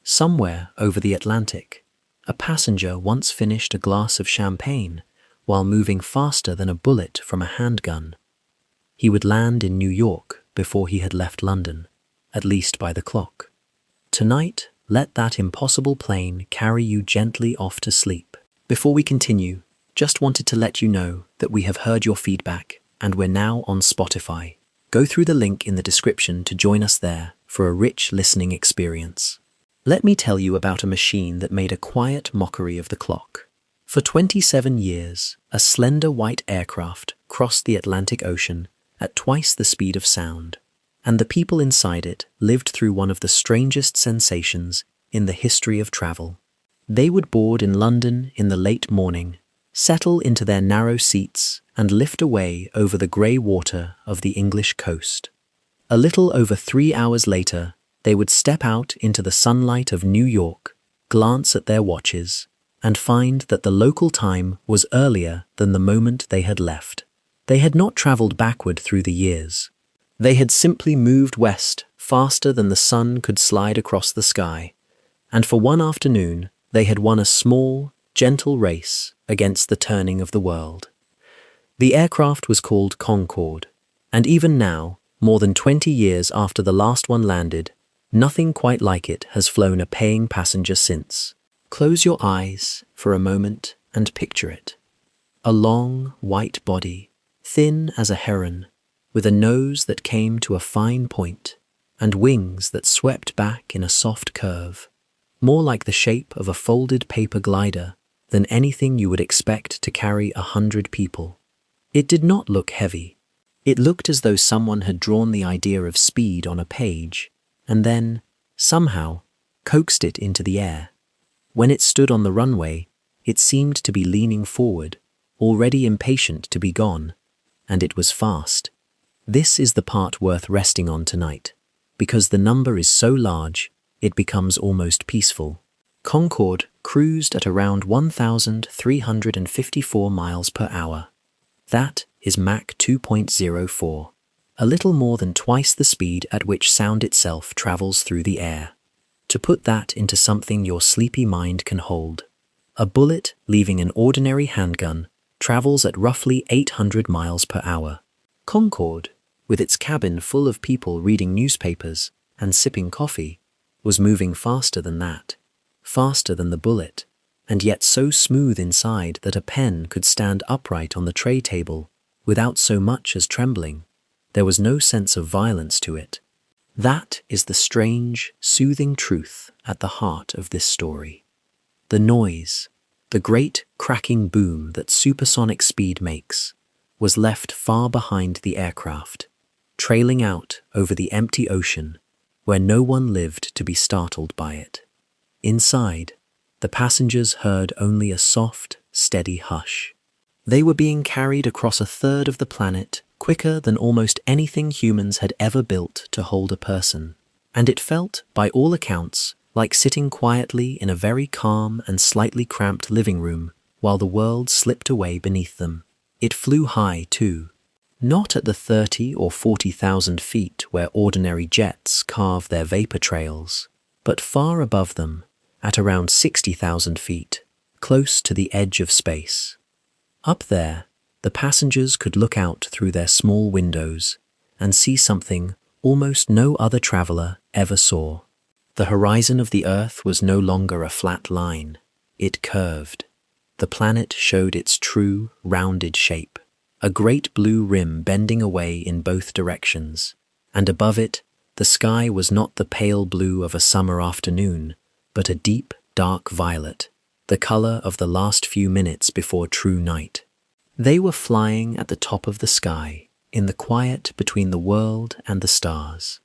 Somewhere over the Atlantic, a passenger once finished a glass of champagne while moving faster than a bullet from a handgun. He would land in New York before he had left London, at least by the clock. Tonight, let that impossible plane carry you gently off to sleep. Before we continue, just wanted to let you know that we have heard your feedback and we're now on Spotify. Go through the link in the description to join us there for a rich listening experience. Let me tell you about a machine that made a quiet mockery of the clock. For 27 years, a slender white aircraft crossed the Atlantic Ocean at twice the speed of sound, and the people inside it lived through one of the strangest sensations in the history of travel. They would board in London in the late morning, settle into their narrow seats, and lift away over the grey water of the English coast. A little over 3 hours later, they would step out into the sunlight of New York, glance at their watches, and find that the local time was earlier than the moment they had left. They had not travelled backward through the years. They had simply moved west faster than the sun could slide across the sky, and for one afternoon they had won a small, gentle race against the turning of the world. The aircraft was called Concorde, and even now, more than 20 years after the last one landed, nothing quite like it has flown a paying passenger since. Close your eyes for a moment and picture it. A long, white body, thin as a heron, with a nose that came to a fine point, and wings that swept back in a soft curve, more like the shape of a folded paper glider than anything you would expect to carry 100 people. It did not look heavy. It looked as though someone had drawn the idea of speed on a page, and then, somehow, coaxed it into the air. When it stood on the runway, it seemed to be leaning forward, already impatient to be gone, and it was fast. This is the part worth resting on tonight, because the number is so large, it becomes almost peaceful. Concorde cruised at around 1,354 miles per hour. That is Mach 2.04. A little more than twice the speed at which sound itself travels through the air. To put that into something your sleepy mind can hold, a bullet leaving an ordinary handgun travels at roughly 800 miles per hour. Concorde, with its cabin full of people reading newspapers and sipping coffee, was moving faster than that, faster than the bullet, and yet so smooth inside that a pen could stand upright on the tray table without so much as trembling. There was no sense of violence to it. That is the strange, soothing truth at the heart of this story. The noise, the great cracking boom that supersonic speed makes, was left far behind the aircraft, trailing out over the empty ocean where no one lived to be startled by it. Inside, the passengers heard only a soft, steady hush. They were being carried across a third of the planet quicker than almost anything humans had ever built to hold a person, and it felt, by all accounts, like sitting quietly in a very calm and slightly cramped living room while the world slipped away beneath them. It flew high, too. Not at the 30 or 40,000 feet where ordinary jets carve their vapor trails, but far above them, at around 60,000 feet, close to the edge of space. Up there, the passengers could look out through their small windows and see something almost no other traveler ever saw. The horizon of the Earth was no longer a flat line. It curved. The planet showed its true, rounded shape, a great blue rim bending away in both directions, and above it, the sky was not the pale blue of a summer afternoon, but a deep, dark violet, the color of the last few minutes before true night. They were flying at the top of the sky, in the quiet between the world and the stars.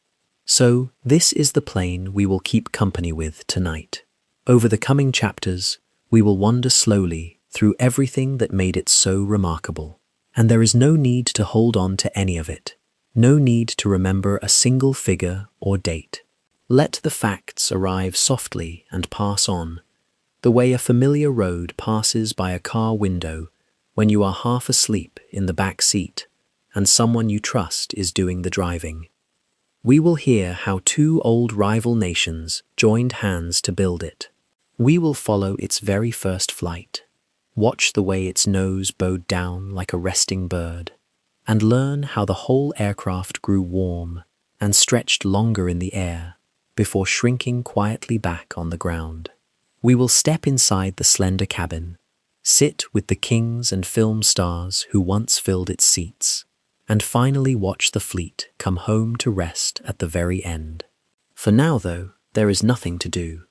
So, this is the plane we will keep company with tonight. Over the coming chapters, we will wander slowly through everything that made it so remarkable. And there is no need to hold on to any of it. No need to remember a single figure or date. Let the facts arrive softly and pass on, the way a familiar road passes by a car window when you are half asleep in the back seat and someone you trust is doing the driving. We will hear how two old rival nations joined hands to build it. We will follow its very first flight, watch the way its nose bowed down like a resting bird, and learn how the whole aircraft grew warm and stretched longer in the air before shrinking quietly back on the ground. We will step inside the slender cabin, sit with the kings and film stars who once filled its seats, and finally watch the fleet come home to rest at the very end. For now, though, there is nothing to do.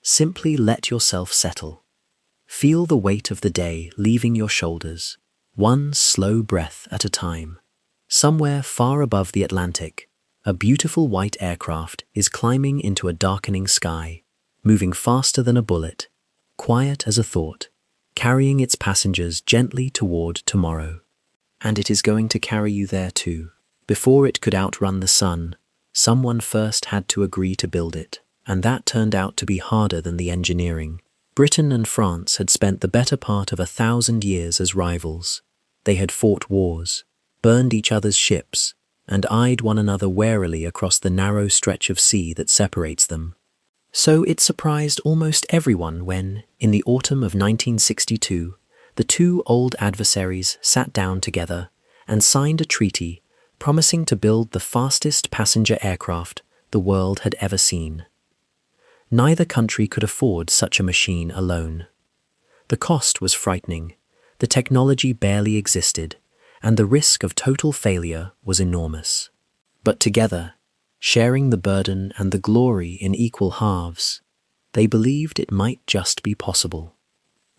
Simply let yourself settle. Feel the weight of the day leaving your shoulders, one slow breath at a time. Somewhere far above the Atlantic, a beautiful white aircraft is climbing into a darkening sky, moving faster than a bullet, quiet as a thought, carrying its passengers gently toward tomorrow. And it is going to carry you there too. Before it could outrun the sun, someone first had to agree to build it, and that turned out to be harder than the engineering. Britain and France had spent the better part of 1,000 years as rivals. They had fought wars, burned each other's ships, and eyed one another warily across the narrow stretch of sea that separates them. So it surprised almost everyone when, in the autumn of 1962, the two old adversaries sat down together and signed a treaty promising to build the fastest passenger aircraft the world had ever seen. Neither country could afford such a machine alone. The cost was frightening, the technology barely existed, and the risk of total failure was enormous. But together, sharing the burden and the glory in equal halves, they believed it might just be possible.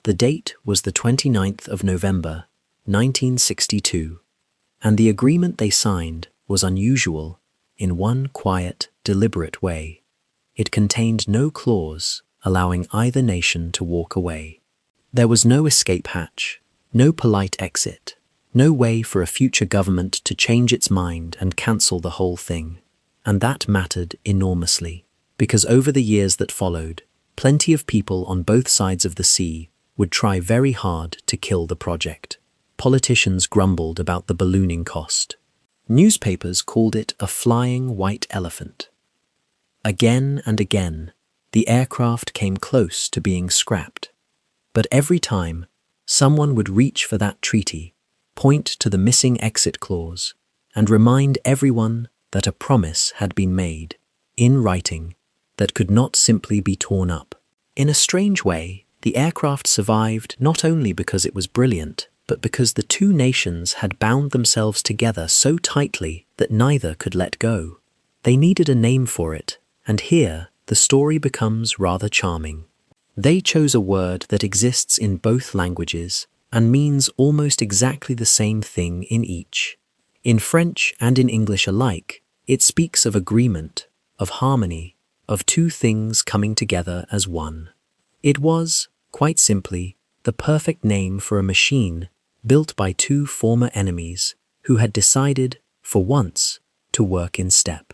The date was the 29th of November, 1962, and the agreement they signed was unusual in one quiet, deliberate way. It contained no clause allowing either nation to walk away. There was no escape hatch, no polite exit, no way for a future government to change its mind and cancel the whole thing. And that mattered enormously, because over the years that followed, plenty of people on both sides of the sea would try very hard to kill the project. Politicians grumbled about the ballooning cost. Newspapers called it a flying white elephant. Again and again, the aircraft came close to being scrapped. But every time, someone would reach for that treaty, point to the missing exit clause, and remind everyone that a promise had been made, in writing, that could not simply be torn up. In a strange way, the aircraft survived not only because it was brilliant, but because the two nations had bound themselves together so tightly that neither could let go. They needed a name for it, and here the story becomes rather charming. They chose a word that exists in both languages and means almost exactly the same thing in each. In French and in English alike, it speaks of agreement, of harmony, of two things coming together as one. It was, quite simply, the perfect name for a machine built by two former enemies who had decided, for once, to work in step.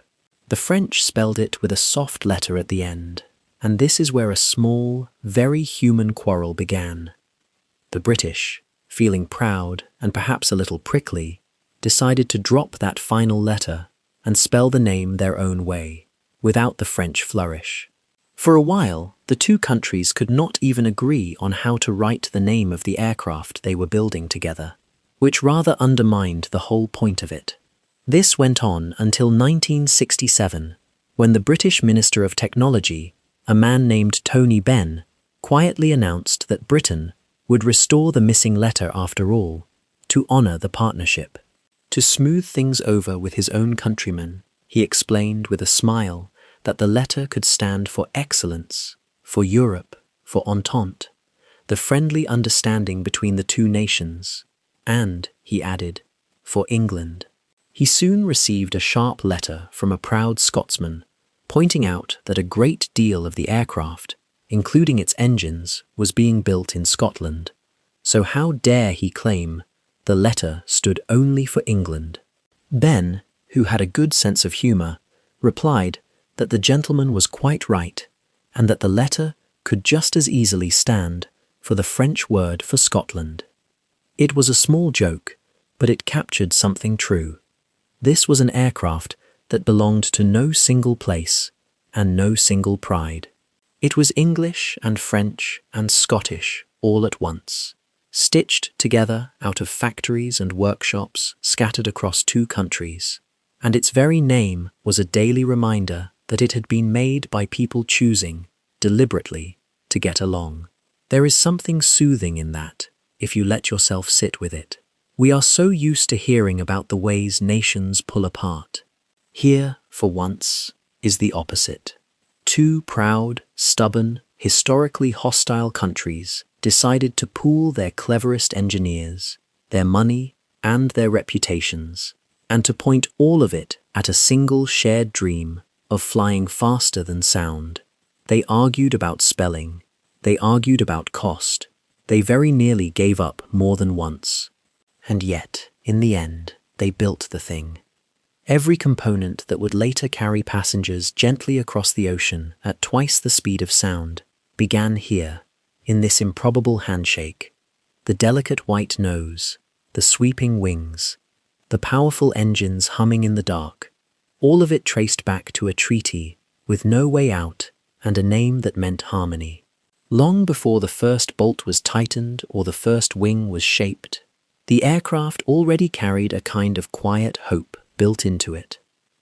The French spelled it with a soft letter at the end, and this is where a small, very human quarrel began. The British, feeling proud and perhaps a little prickly, decided to drop that final letter and spell the name their own way, without the French flourish. For a while, the two countries could not even agree on how to write the name of the aircraft they were building together, which rather undermined the whole point of it. This went on until 1967, when the British Minister of Technology, a man named Tony Benn, quietly announced that Britain would restore the missing letter after all, to honour the partnership. To smooth things over with his own countrymen, he explained with a smile that the letter could stand for excellence, for Europe, for Entente, the friendly understanding between the two nations, and, he added, for England. He soon received a sharp letter from a proud Scotsman, pointing out that a great deal of the aircraft, including its engines, was being built in Scotland. So how dare he claim the letter stood only for England? Ben, who had a good sense of humour, replied that the gentleman was quite right, and that the letter could just as easily stand for the French word for Scotland. It was a small joke, but it captured something true. This was an aircraft that belonged to no single place and no single pride. It was English and French and Scottish all at once, stitched together out of factories and workshops scattered across 2 countries. And its very name was a daily reminder that it had been made by people choosing, deliberately, to get along. There is something soothing in that, if you let yourself sit with it. We are so used to hearing about the ways nations pull apart. Here, for once, is the opposite. 2 proud, stubborn, historically hostile countries decided to pool their cleverest engineers, their money, and their reputations, and to point all of it at a single shared dream of flying faster than sound. They argued about spelling. They argued about cost. They very nearly gave up more than once. And yet, in the end, they built the thing. Every component that would later carry passengers gently across the ocean at twice the speed of sound began here, in this improbable handshake. The delicate white nose, the sweeping wings, the powerful engines humming in the dark, all of it traced back to a treaty with no way out and a name that meant harmony. Long before the first bolt was tightened or the first wing was shaped, the aircraft already carried a kind of quiet hope built into it.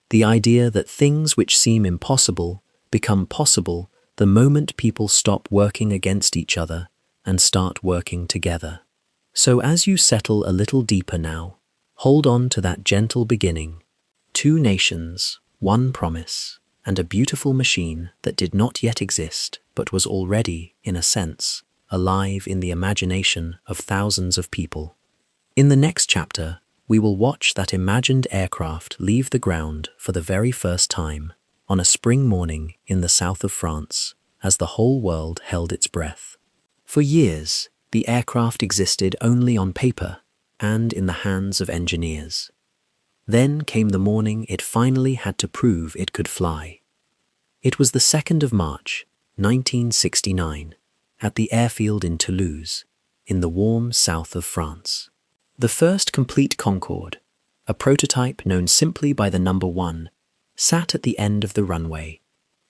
The idea that things which seem impossible become possible the moment people stop working against each other and start working together. So as you settle a little deeper now, hold on to that gentle beginning. 2 nations, 1 promise, and a beautiful machine that did not yet exist but was already, in a sense, alive in the imagination of thousands of people. In the next chapter, we will watch that imagined aircraft leave the ground for the very first time on a spring morning in the south of France, as the whole world held its breath. For years, the aircraft existed only on paper and in the hands of engineers. Then came the morning it finally had to prove it could fly. It was the 2nd of March, 1969, at the airfield in Toulouse, in the warm south of France. The first complete Concorde, a prototype known simply by the number 1, sat at the end of the runway,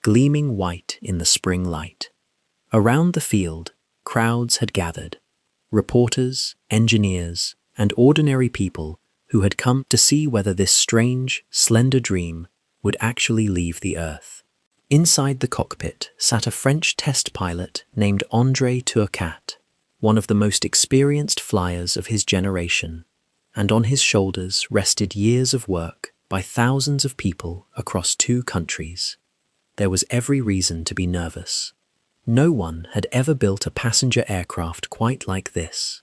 gleaming white in the spring light. Around the field, crowds had gathered, reporters, engineers, and ordinary people who had come to see whether this strange, slender dream would actually leave the Earth. Inside the cockpit sat a French test pilot named André Turcat, one of the most experienced flyers of his generation, and on his shoulders rested years of work by thousands of people across 2 countries. There was every reason to be nervous. No one had ever built a passenger aircraft quite like this.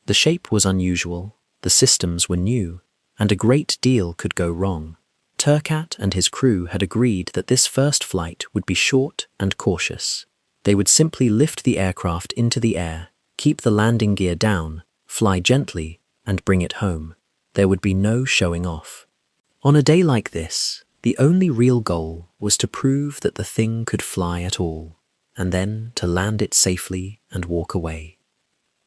The shape was unusual, the systems were new, and a great deal could go wrong. Turcat and his crew had agreed that this first flight would be short and cautious. They would simply lift the aircraft into the air, keep the landing gear down, fly gently, and bring it home. There would be no showing off. On a day like this, the only real goal was to prove that the thing could fly at all, and then to land it safely and walk away.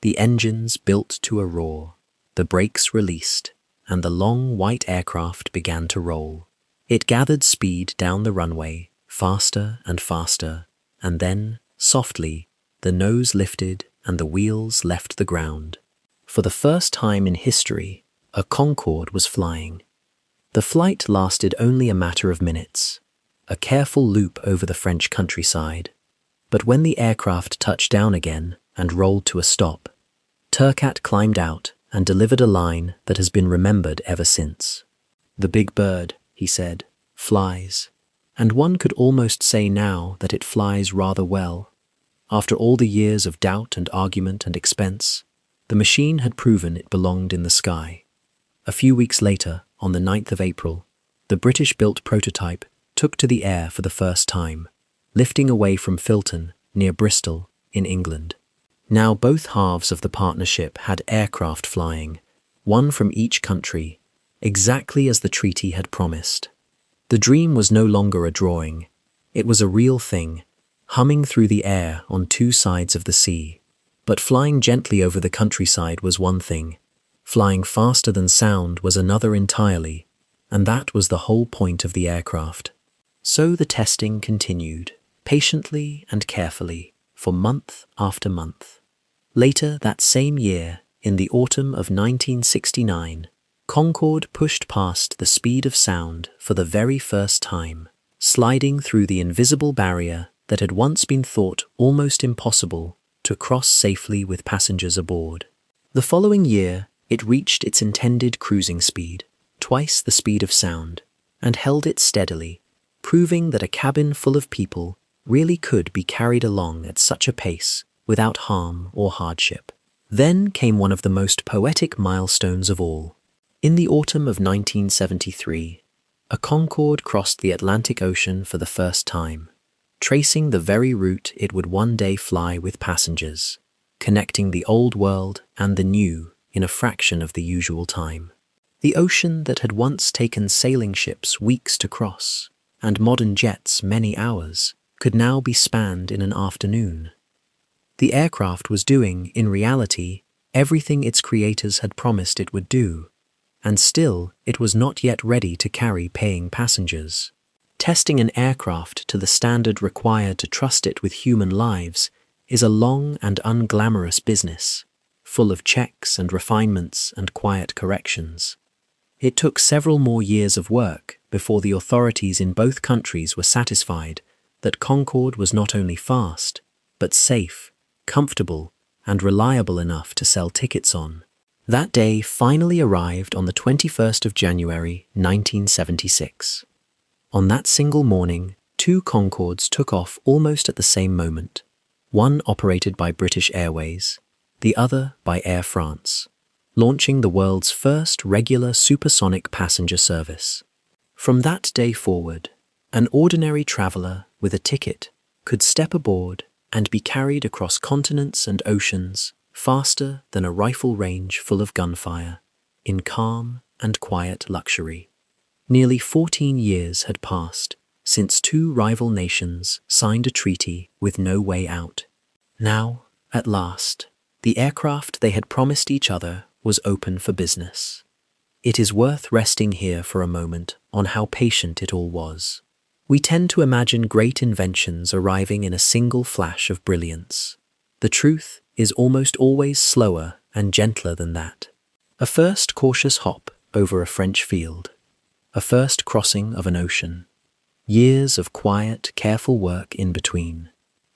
The engines built to a roar, the brakes released, and the long white aircraft began to roll. It gathered speed down the runway, faster and faster, and then, softly, the nose lifted and the wheels left the ground. For the first time in history, a Concorde was flying. The flight lasted only a matter of minutes, a careful loop over the French countryside. But when the aircraft touched down again and rolled to a stop, Turcat climbed out and delivered a line that has been remembered ever since. "The big bird," he said, "flies." And one could almost say now that it flies rather well. After all the years of doubt and argument and expense, the machine had proven it belonged in the sky. A few weeks later, on the 9th of April, the British-built prototype took to the air for the first time, lifting away from Filton, near Bristol, in England. Now both halves of the partnership had aircraft flying, one from each country, exactly as the treaty had promised. The dream was no longer a drawing. It was a real thing, humming through the air on 2 sides of the sea. But flying gently over the countryside was one thing. Flying faster than sound was another entirely, And that was the whole point of the aircraft. So the testing continued, patiently and carefully, for month after month. Later that same year, in the autumn of 1969, Concorde pushed past the speed of sound for the very first time, sliding through the invisible barrier that had once been thought almost impossible to cross safely with passengers aboard. The following year, it reached its intended cruising speed, twice the speed of sound, and held it steadily, proving that a cabin full of people really could be carried along at such a pace without harm or hardship. Then came one of the most poetic milestones of all. In the autumn of 1973, a Concorde crossed the Atlantic Ocean for the first time, tracing the very route it would one day fly with passengers, connecting the old world and the new in a fraction of the usual time. The ocean that had once taken sailing ships weeks to cross, and modern jets many hours, could now be spanned in an afternoon. The aircraft was doing, in reality, everything its creators had promised it would do, and still it was not yet ready to carry paying passengers. Testing an aircraft to the standard required to trust it with human lives is a long and unglamorous business, full of checks and refinements and quiet corrections. It took several more years of work before the authorities in both countries were satisfied that Concorde was not only fast, but safe, comfortable, and reliable enough to sell tickets on. That day finally arrived on the 21st of January, 1976. On that single morning, two Concordes took off almost at the same moment, one operated by British Airways, the other by Air France, launching the world's first regular supersonic passenger service. From that day forward, an ordinary traveler with a ticket could step aboard and be carried across continents and oceans faster than a rifle range full of gunfire, in calm and quiet luxury. Nearly 14 years had passed since two rival nations signed a treaty with no way out. Now, at last, the aircraft they had promised each other was open for business. It is worth resting here for a moment on how patient it all was. We tend to imagine great inventions arriving in a single flash of brilliance. The truth is almost always slower and gentler than that. A first cautious hop over a French field, a first crossing of an ocean, years of quiet, careful work in between,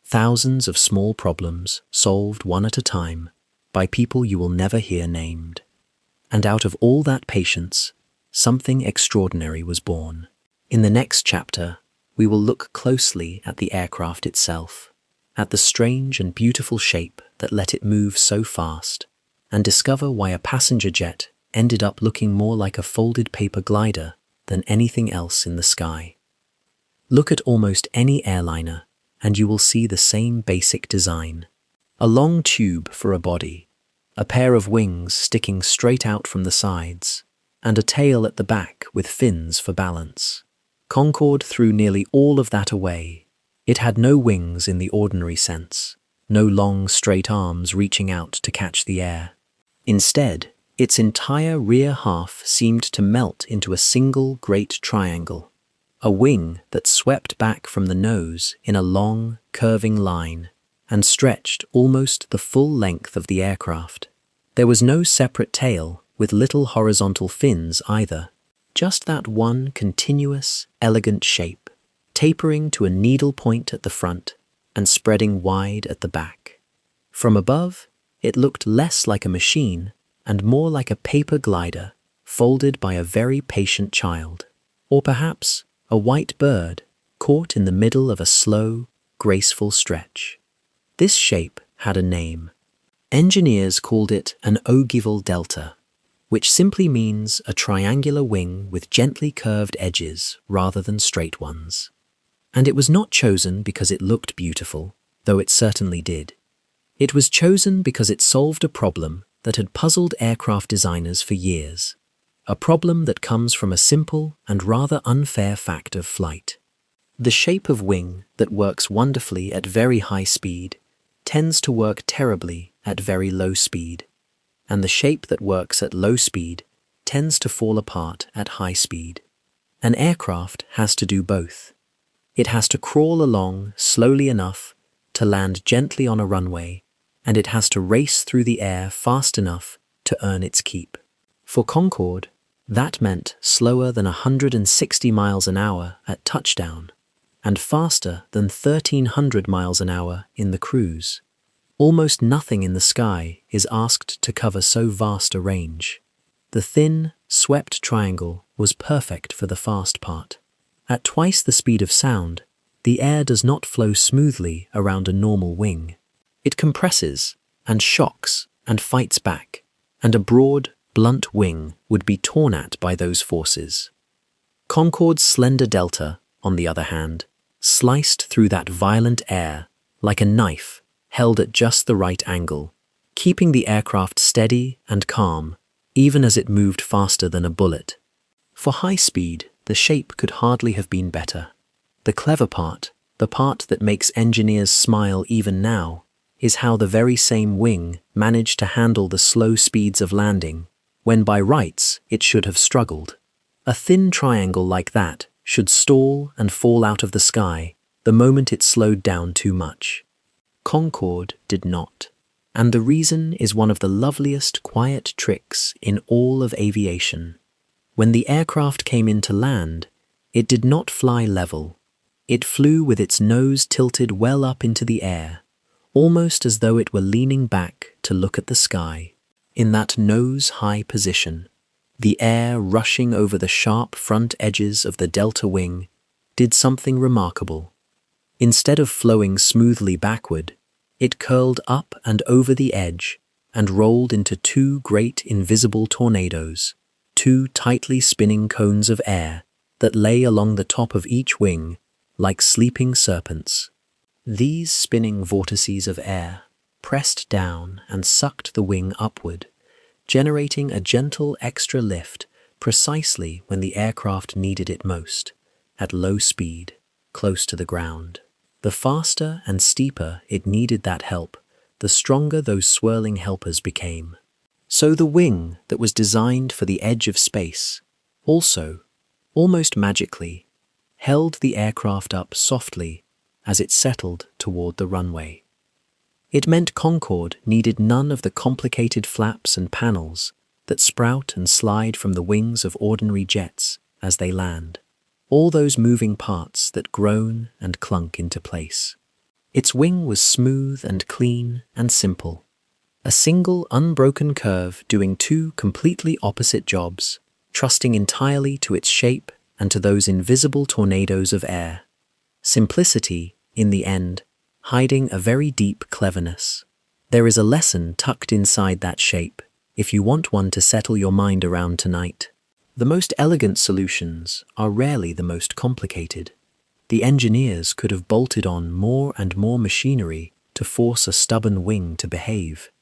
thousands of small problems solved one at a time by people you will never hear named. And out of all that patience, something extraordinary was born. In the next chapter, we will look closely at the aircraft itself, at the strange and beautiful shape that let it move so fast, and discover why a passenger jet ended up looking more like a folded paper glider than anything else in the sky. Look at almost any airliner, and you will see the same basic design. A long tube for a body, a pair of wings sticking straight out from the sides, and a tail at the back with fins for balance. Concorde threw nearly all of that away. It had no wings in the ordinary sense, no long straight arms reaching out to catch the air. Instead, its entire rear half seemed to melt into a single great triangle, a wing that swept back from the nose in a long, curving line and stretched almost the full length of the aircraft. There was no separate tail with little horizontal fins either, just that one continuous, elegant shape, tapering to a needle point at the front and spreading wide at the back. From above, it looked less like a machine and more like a paper glider folded by a very patient child, or perhaps a white bird caught in the middle of a slow, graceful stretch. This shape had a name. Engineers called it an ogival delta, which simply means a triangular wing with gently curved edges rather than straight ones. And it was not chosen because it looked beautiful, though it certainly did. It was chosen because it solved a problem that had puzzled aircraft designers for years, a problem that comes from a simple and rather unfair fact of flight. The shape of wing that works wonderfully at very high speed tends to work terribly at very low speed, and the shape that works at low speed tends to fall apart at high speed. An aircraft has to do both. It has to crawl along slowly enough to land gently on a runway, and it has to race through the air fast enough to earn its keep. For Concorde, that meant slower than 160 miles an hour at touchdown, and faster than 1,300 miles an hour in the cruise. Almost nothing in the sky is asked to cover so vast a range. The thin, swept triangle was perfect for the fast part. At twice the speed of sound, the air does not flow smoothly around a normal wing. It compresses and shocks and fights back, and a broad, blunt wing would be torn at by those forces. Concorde's slender delta, on the other hand, sliced through that violent air like a knife held at just the right angle, keeping the aircraft steady and calm, even as it moved faster than a bullet. For high speed, the shape could hardly have been better. The clever part, the part that makes engineers smile even now, is how the very same wing managed to handle the slow speeds of landing, when by rights it should have struggled. A thin triangle like that should stall and fall out of the sky the moment it slowed down too much. Concorde did not, and the reason is one of the loveliest quiet tricks in all of aviation. When the aircraft came in to land, it did not fly level. It flew with its nose tilted well up into the air, almost as though it were leaning back to look at the sky. In that nose-high position, the air rushing over the sharp front edges of the delta wing did something remarkable. Instead of flowing smoothly backward, it curled up and over the edge and rolled into two great invisible tornadoes, two tightly spinning cones of air that lay along the top of each wing like sleeping serpents. These spinning vortices of air pressed down and sucked the wing upward, generating a gentle extra lift precisely when the aircraft needed it most, at low speed, close to the ground. The faster and steeper it needed that help, the stronger those swirling helpers became. So the wing that was designed for the edge of space also, almost magically, held the aircraft up softly as it settled toward the runway. It meant Concorde needed none of the complicated flaps and panels that sprout and slide from the wings of ordinary jets as they land, all those moving parts that groan and clunk into place. Its wing was smooth and clean and simple, a single unbroken curve doing two completely opposite jobs, trusting entirely to its shape and to those invisible tornadoes of air. Simplicity, in the end, hiding a very deep cleverness. There is a lesson tucked inside that shape, if you want one to settle your mind around tonight. The most elegant solutions are rarely the most complicated. The engineers could have bolted on more and more machinery to force a stubborn wing to behave.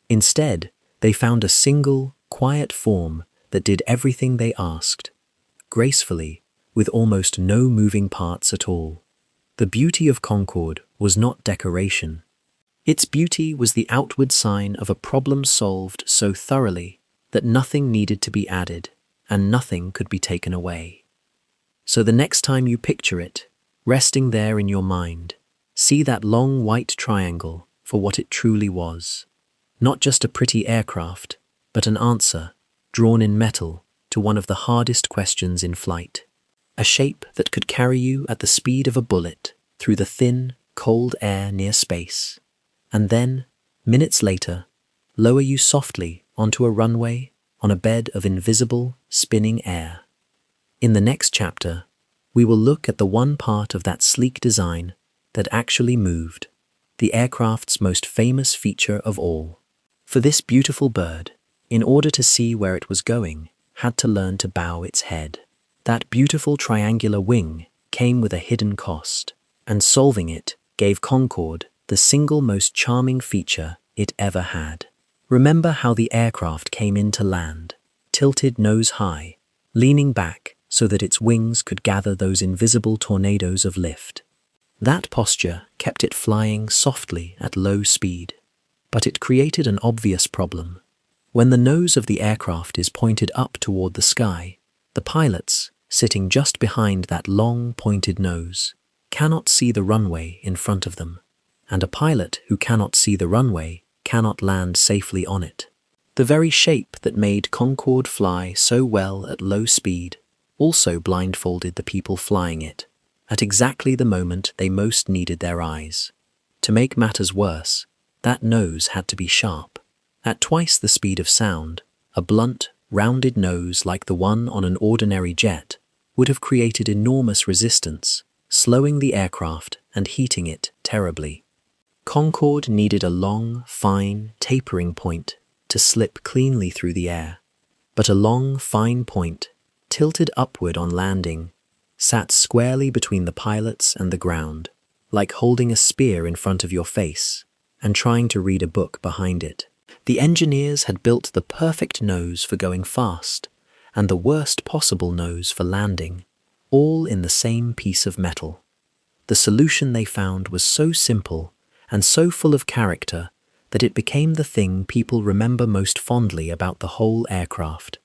Instead, they found a single, quiet form that did everything they asked, gracefully, with almost no moving parts at all. The beauty of Concorde was not decoration. Its beauty was the outward sign of a problem solved so thoroughly that nothing needed to be added and nothing could be taken away. So the next time you picture it, resting there in your mind, see that long white triangle for what it truly was. Not just a pretty aircraft, but an answer, drawn in metal, to one of the hardest questions in flight. A shape that could carry you at the speed of a bullet through the thin, cold air near space, and then, minutes later, lower you softly onto a runway on a bed of invisible, spinning air. In the next chapter, we will look at the one part of that sleek design that actually moved, the aircraft's most famous feature of all. For this beautiful bird, in order to see where it was going, had to learn to bow its head. That beautiful triangular wing came with a hidden cost, and solving it gave Concorde the single most charming feature it ever had. Remember how the aircraft came in to land, tilted nose high, leaning back so that its wings could gather those invisible tornadoes of lift. That posture kept it flying softly at low speed, but it created an obvious problem. When the nose of the aircraft is pointed up toward the sky, the pilots, sitting just behind that long, pointed nose, cannot see the runway in front of them, and a pilot who cannot see the runway cannot land safely on it. The very shape that made Concorde fly so well at low speed also blindfolded the people flying it, at exactly the moment they most needed their eyes. To make matters worse, that nose had to be sharp. At twice the speed of sound, a blunt, rounded nose like the one on an ordinary jet would have created enormous resistance, slowing the aircraft and heating it terribly. Concorde needed a long, fine, tapering point to slip cleanly through the air, but a long, fine point, tilted upward on landing, sat squarely between the pilots and the ground, like holding a spear in front of your face and trying to read a book behind it. The engineers had built the perfect nose for going fast and the worst possible nose for landing, all in the same piece of metal. The solution they found was so simple and so full of character that it became the thing people remember most fondly about the whole aircraft.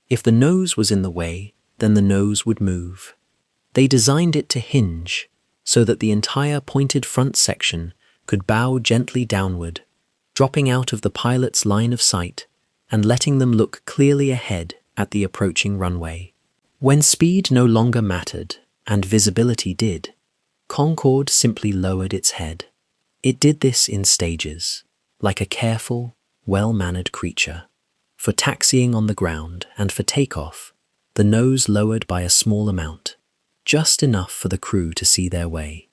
If the nose was in the way, then the nose would move. They designed it to hinge so that the entire pointed front section could bow gently downward, dropping out of the pilot's line of sight and letting them look clearly ahead at the approaching runway. When speed no longer mattered and visibility did, Concorde simply lowered its head. It did this in stages, like a careful, well-mannered creature. For taxiing on the ground and for takeoff, the nose lowered by a small amount, just enough for the crew to see their way.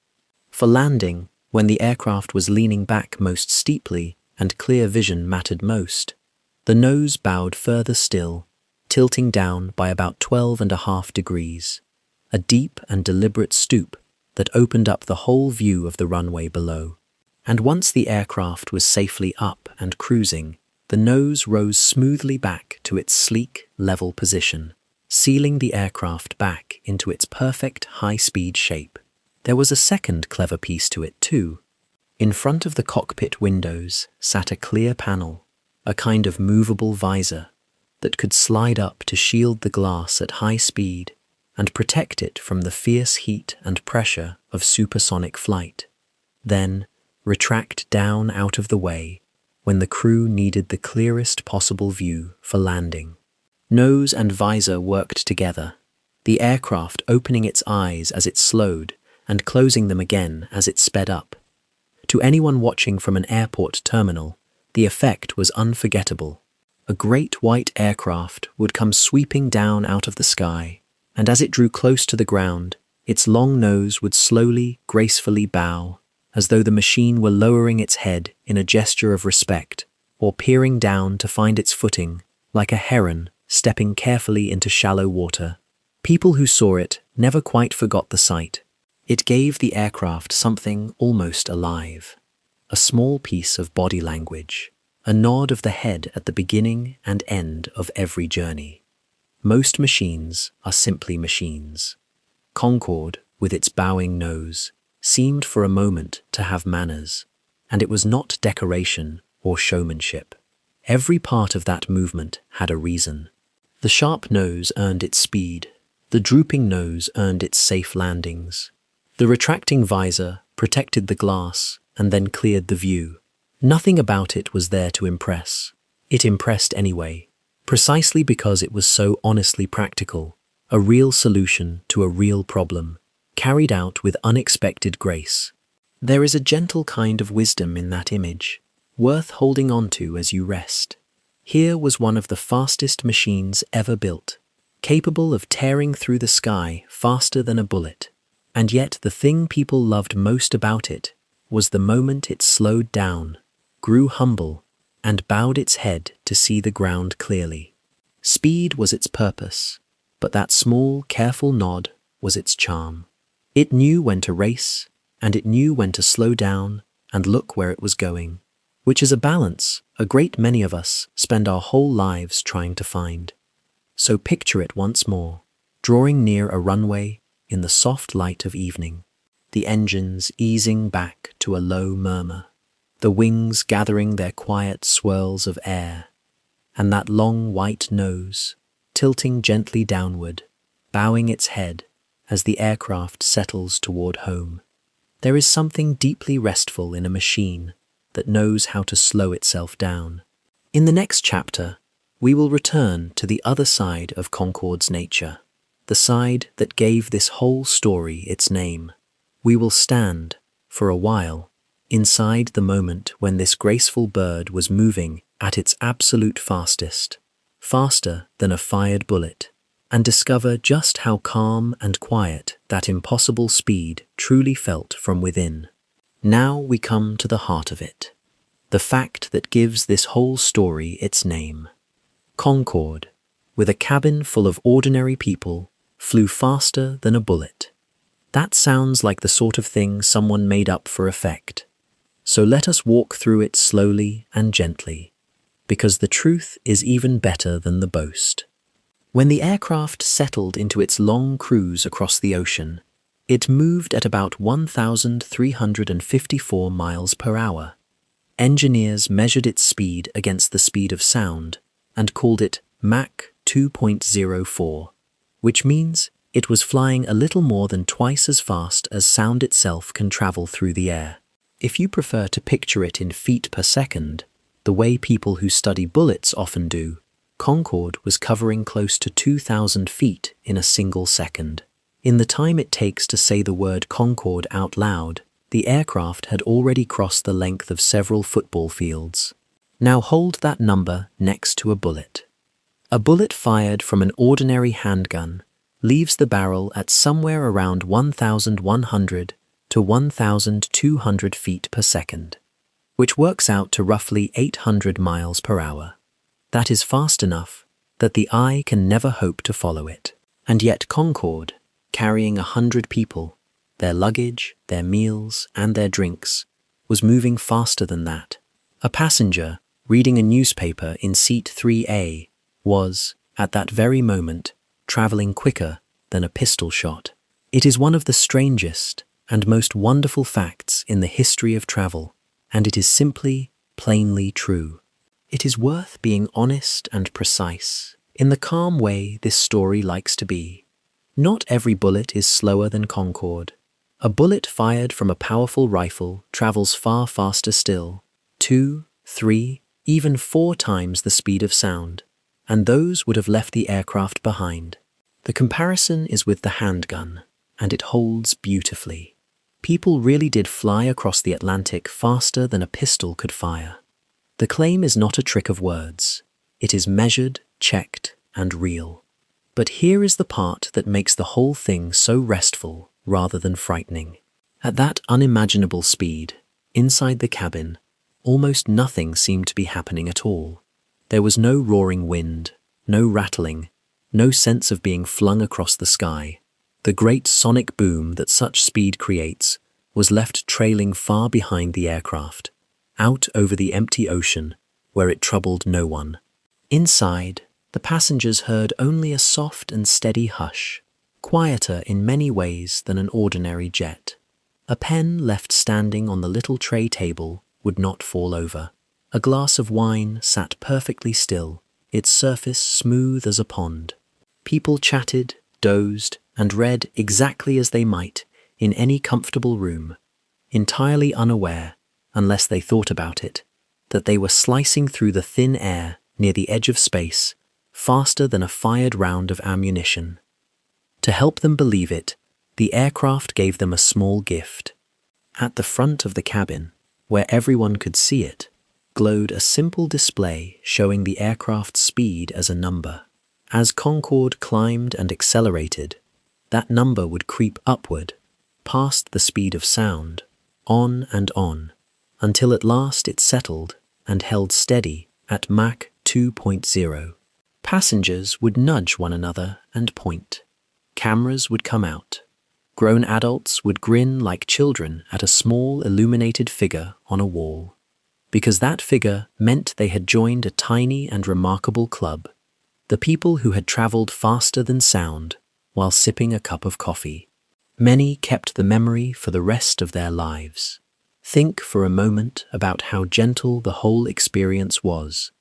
For landing, when the aircraft was leaning back most steeply and clear vision mattered most, the nose bowed further still, tilting down by about 12.5 degrees, a deep and deliberate stoop that opened up the whole view of the runway below. And once the aircraft was safely up and cruising, the nose rose smoothly back to its sleek, level position, sealing the aircraft back into its perfect high-speed shape. There was a second clever piece to it too. In front of the cockpit windows sat a clear panel, a kind of movable visor that could slide up to shield the glass at high speed and protect it from the fierce heat and pressure of supersonic flight. Then, retract down out of the way when the crew needed the clearest possible view for landing. Nose and visor worked together, the aircraft opening its eyes as it slowed and closing them again as it sped up. To anyone watching from an airport terminal, the effect was unforgettable. A great white aircraft would come sweeping down out of the sky, and as it drew close to the ground, its long nose would slowly, gracefully bow, as though the machine were lowering its head in a gesture of respect, or peering down to find its footing, like a heron stepping carefully into shallow water. People who saw it never quite forgot the sight. It gave the aircraft something almost alive, a small piece of body language, a nod of the head at the beginning and end of every journey. Most machines are simply machines. Concorde, with its bowing nose, seemed for a moment to have manners, and it was not decoration or showmanship. Every part of that movement had a reason. The sharp nose earned its speed, the drooping nose earned its safe landings. The retracting visor protected the glass and then cleared the view. Nothing about it was there to impress. It impressed anyway, precisely because it was so honestly practical, a real solution to a real problem, carried out with unexpected grace. There is a gentle kind of wisdom in that image, worth holding on to as you rest. Here was one of the fastest machines ever built, capable of tearing through the sky faster than a bullet. And yet the thing people loved most about it was the moment it slowed down, grew humble, and bowed its head to see the ground clearly. Speed was its purpose, but that small, careful nod was its charm. It knew when to race, and it knew when to slow down and look where it was going, which is a balance a great many of us spend our whole lives trying to find. So picture it once more, drawing near a runway in the soft light of evening, the engines easing back to a low murmur, the wings gathering their quiet swirls of air, And that long white nose, tilting gently downward, bowing its head as the aircraft settles toward home. There is something deeply restful in a machine that knows how to slow itself down. In the next chapter, we will return to the other side of Concorde's nature, the side that gave this whole story its name. We will stand, for a while, inside the moment when this graceful bird was moving at its absolute fastest, faster than a fired bullet, and discover just how calm and quiet that impossible speed truly felt from within. Now we come to the heart of it, the fact that gives this whole story its name. Concorde, with a cabin full of ordinary people, flew faster than a bullet. That sounds like the sort of thing someone made up for effect. So let us walk through it slowly and gently, because the truth is even better than the boast. When the aircraft settled into its long cruise across the ocean, it moved at about 1,354 miles per hour. Engineers measured its speed against the speed of sound and called it Mach 2.04, which means it was flying a little more than twice as fast as sound itself can travel through the air. If you prefer to picture it in feet per second, the way people who study bullets often do, Concorde was covering close to 2,000 feet in a single second. In the time it takes to say the word Concorde out loud, the aircraft had already crossed the length of several football fields. Now hold that number next to a bullet. A bullet fired from an ordinary handgun leaves the barrel at somewhere around 1,100 to 1,200 feet per second, which works out to roughly 800 miles per hour. That is fast enough that the eye can never hope to follow it. And yet Concorde, carrying 100 people, their luggage, their meals, and their drinks, was moving faster than that. A passenger, reading a newspaper in seat 3A, was, at that very moment, traveling quicker than a pistol shot. It is one of the strangest and most wonderful facts in the history of travel, and it is simply, plainly true. It is worth being honest and precise, in the calm way this story likes to be. Not every bullet is slower than Concorde. A bullet fired from a powerful rifle travels far faster still, 2, 3, even 4 times the speed of sound, and those would have left the aircraft behind. The comparison is with the handgun, and it holds beautifully. People really did fly across the Atlantic faster than a pistol could fire. The claim is not a trick of words. It is measured, checked, and real. But here is the part that makes the whole thing so restful rather than frightening. At that unimaginable speed, inside the cabin, almost nothing seemed to be happening at all. There was no roaring wind, no rattling, no sense of being flung across the sky. The great sonic boom that such speed creates was left trailing far behind the aircraft, out over the empty ocean where it troubled no one. Inside, the passengers heard only a soft and steady hush, quieter in many ways than an ordinary jet. A pen left standing on the little tray table would not fall over. A glass of wine sat perfectly still, its surface smooth as a pond. People chatted, dozed, and read exactly as they might in any comfortable room, entirely unaware, unless they thought about it, that they were slicing through the thin air near the edge of space, faster than a fired round of ammunition. To help them believe it, the aircraft gave them a small gift. At the front of the cabin, where everyone could see it, glowed a simple display showing the aircraft's speed as a number. As Concorde climbed and accelerated, that number would creep upward, past the speed of sound, on, until at last it settled and held steady at Mach 2.0. Passengers would nudge one another and point. Cameras would come out. Grown adults would grin like children at a small illuminated figure on a wall, because that figure meant they had joined a tiny and remarkable club, the people who had traveled faster than sound while sipping a cup of coffee. Many kept the memory for the rest of their lives. Think for a moment about how gentle the whole experience was.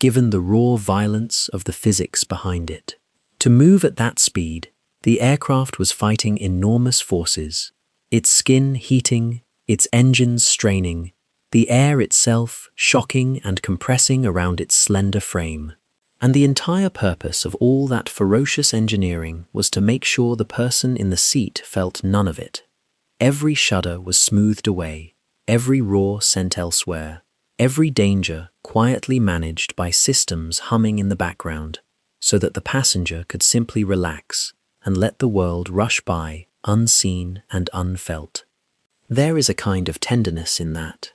given the raw violence of the physics behind it. To move at that speed, the aircraft was fighting enormous forces, its skin heating, its engines straining, the air itself shocking and compressing around its slender frame. And the entire purpose of all that ferocious engineering was to make sure the person in the seat felt none of it. Every shudder was smoothed away, every roar sent elsewhere, every danger quietly managed by systems humming in the background, so that the passenger could simply relax and let the world rush by, unseen and unfelt. There is a kind of tenderness in that.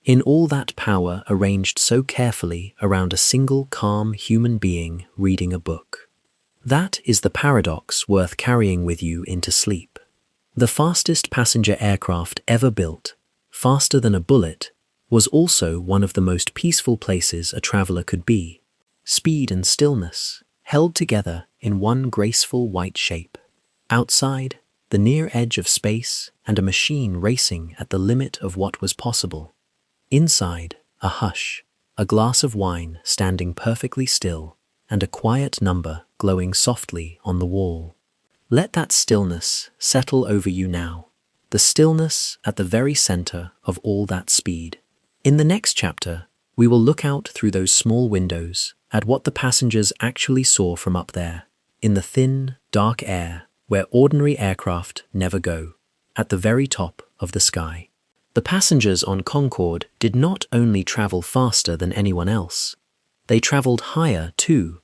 In all that power arranged so carefully around a single calm human being reading a book. That is the paradox worth carrying with you into sleep. The fastest passenger aircraft ever built, faster than a bullet, was also one of the most peaceful places a traveler could be. Speed and stillness, held together in one graceful white shape. Outside, the near edge of space and a machine racing at the limit of what was possible. Inside, a hush, a glass of wine standing perfectly still, and a quiet number glowing softly on the wall. Let that stillness settle over you now, the stillness at the very center of all that speed. In the next chapter, we will look out through those small windows at what the passengers actually saw from up there, in the thin, dark air where ordinary aircraft never go, at the very top of the sky. The passengers on Concorde did not only travel faster than anyone else, they traveled higher too,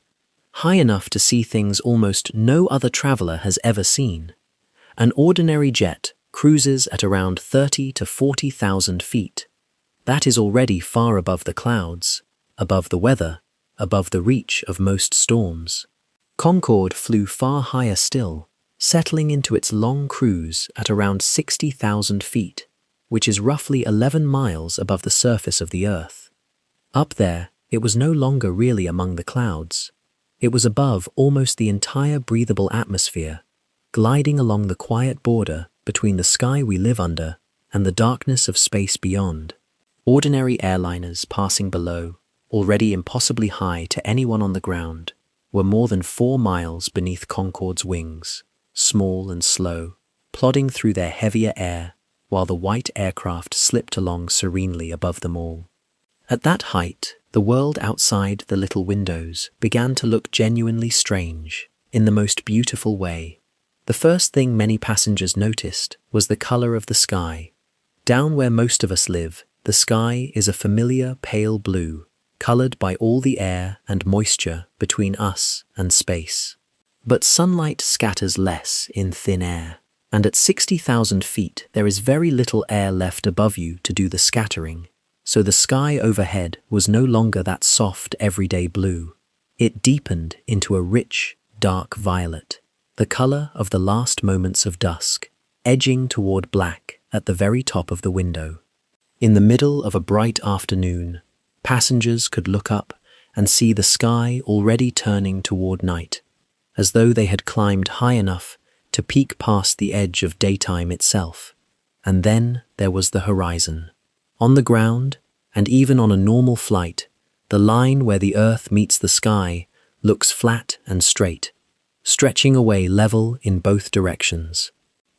high enough to see things almost no other traveler has ever seen. An ordinary jet cruises at around 30 to 40,000 feet. That is already far above the clouds, above the weather, above the reach of most storms. Concorde flew far higher still, settling into its long cruise at around 60,000 feet, which is roughly 11 miles above the surface of the Earth. Up there, it was no longer really among the clouds. It was above almost the entire breathable atmosphere, gliding along the quiet border between the sky we live under and the darkness of space beyond. Ordinary airliners passing below, already impossibly high to anyone on the ground, were more than 4 miles beneath Concorde's wings, small and slow, plodding through their heavier air, while the white aircraft slipped along serenely above them all. At that height, the world outside the little windows began to look genuinely strange, in the most beautiful way. The first thing many passengers noticed was the color of the sky. Down where most of us live, the sky is a familiar pale blue, colored by all the air and moisture between us and space. But sunlight scatters less in thin air, and at 60,000 feet there is very little air left above you to do the scattering, so the sky overhead was no longer that soft everyday blue. It deepened into a rich, dark violet, the color of the last moments of dusk, edging toward black at the very top of the window. In the middle of a bright afternoon, passengers could look up and see the sky already turning toward night, as though they had climbed high enough to peek past the edge of daytime itself. And then there was the horizon. On the ground, and even on a normal flight, the line where the earth meets the sky looks flat and straight, stretching away level in both directions.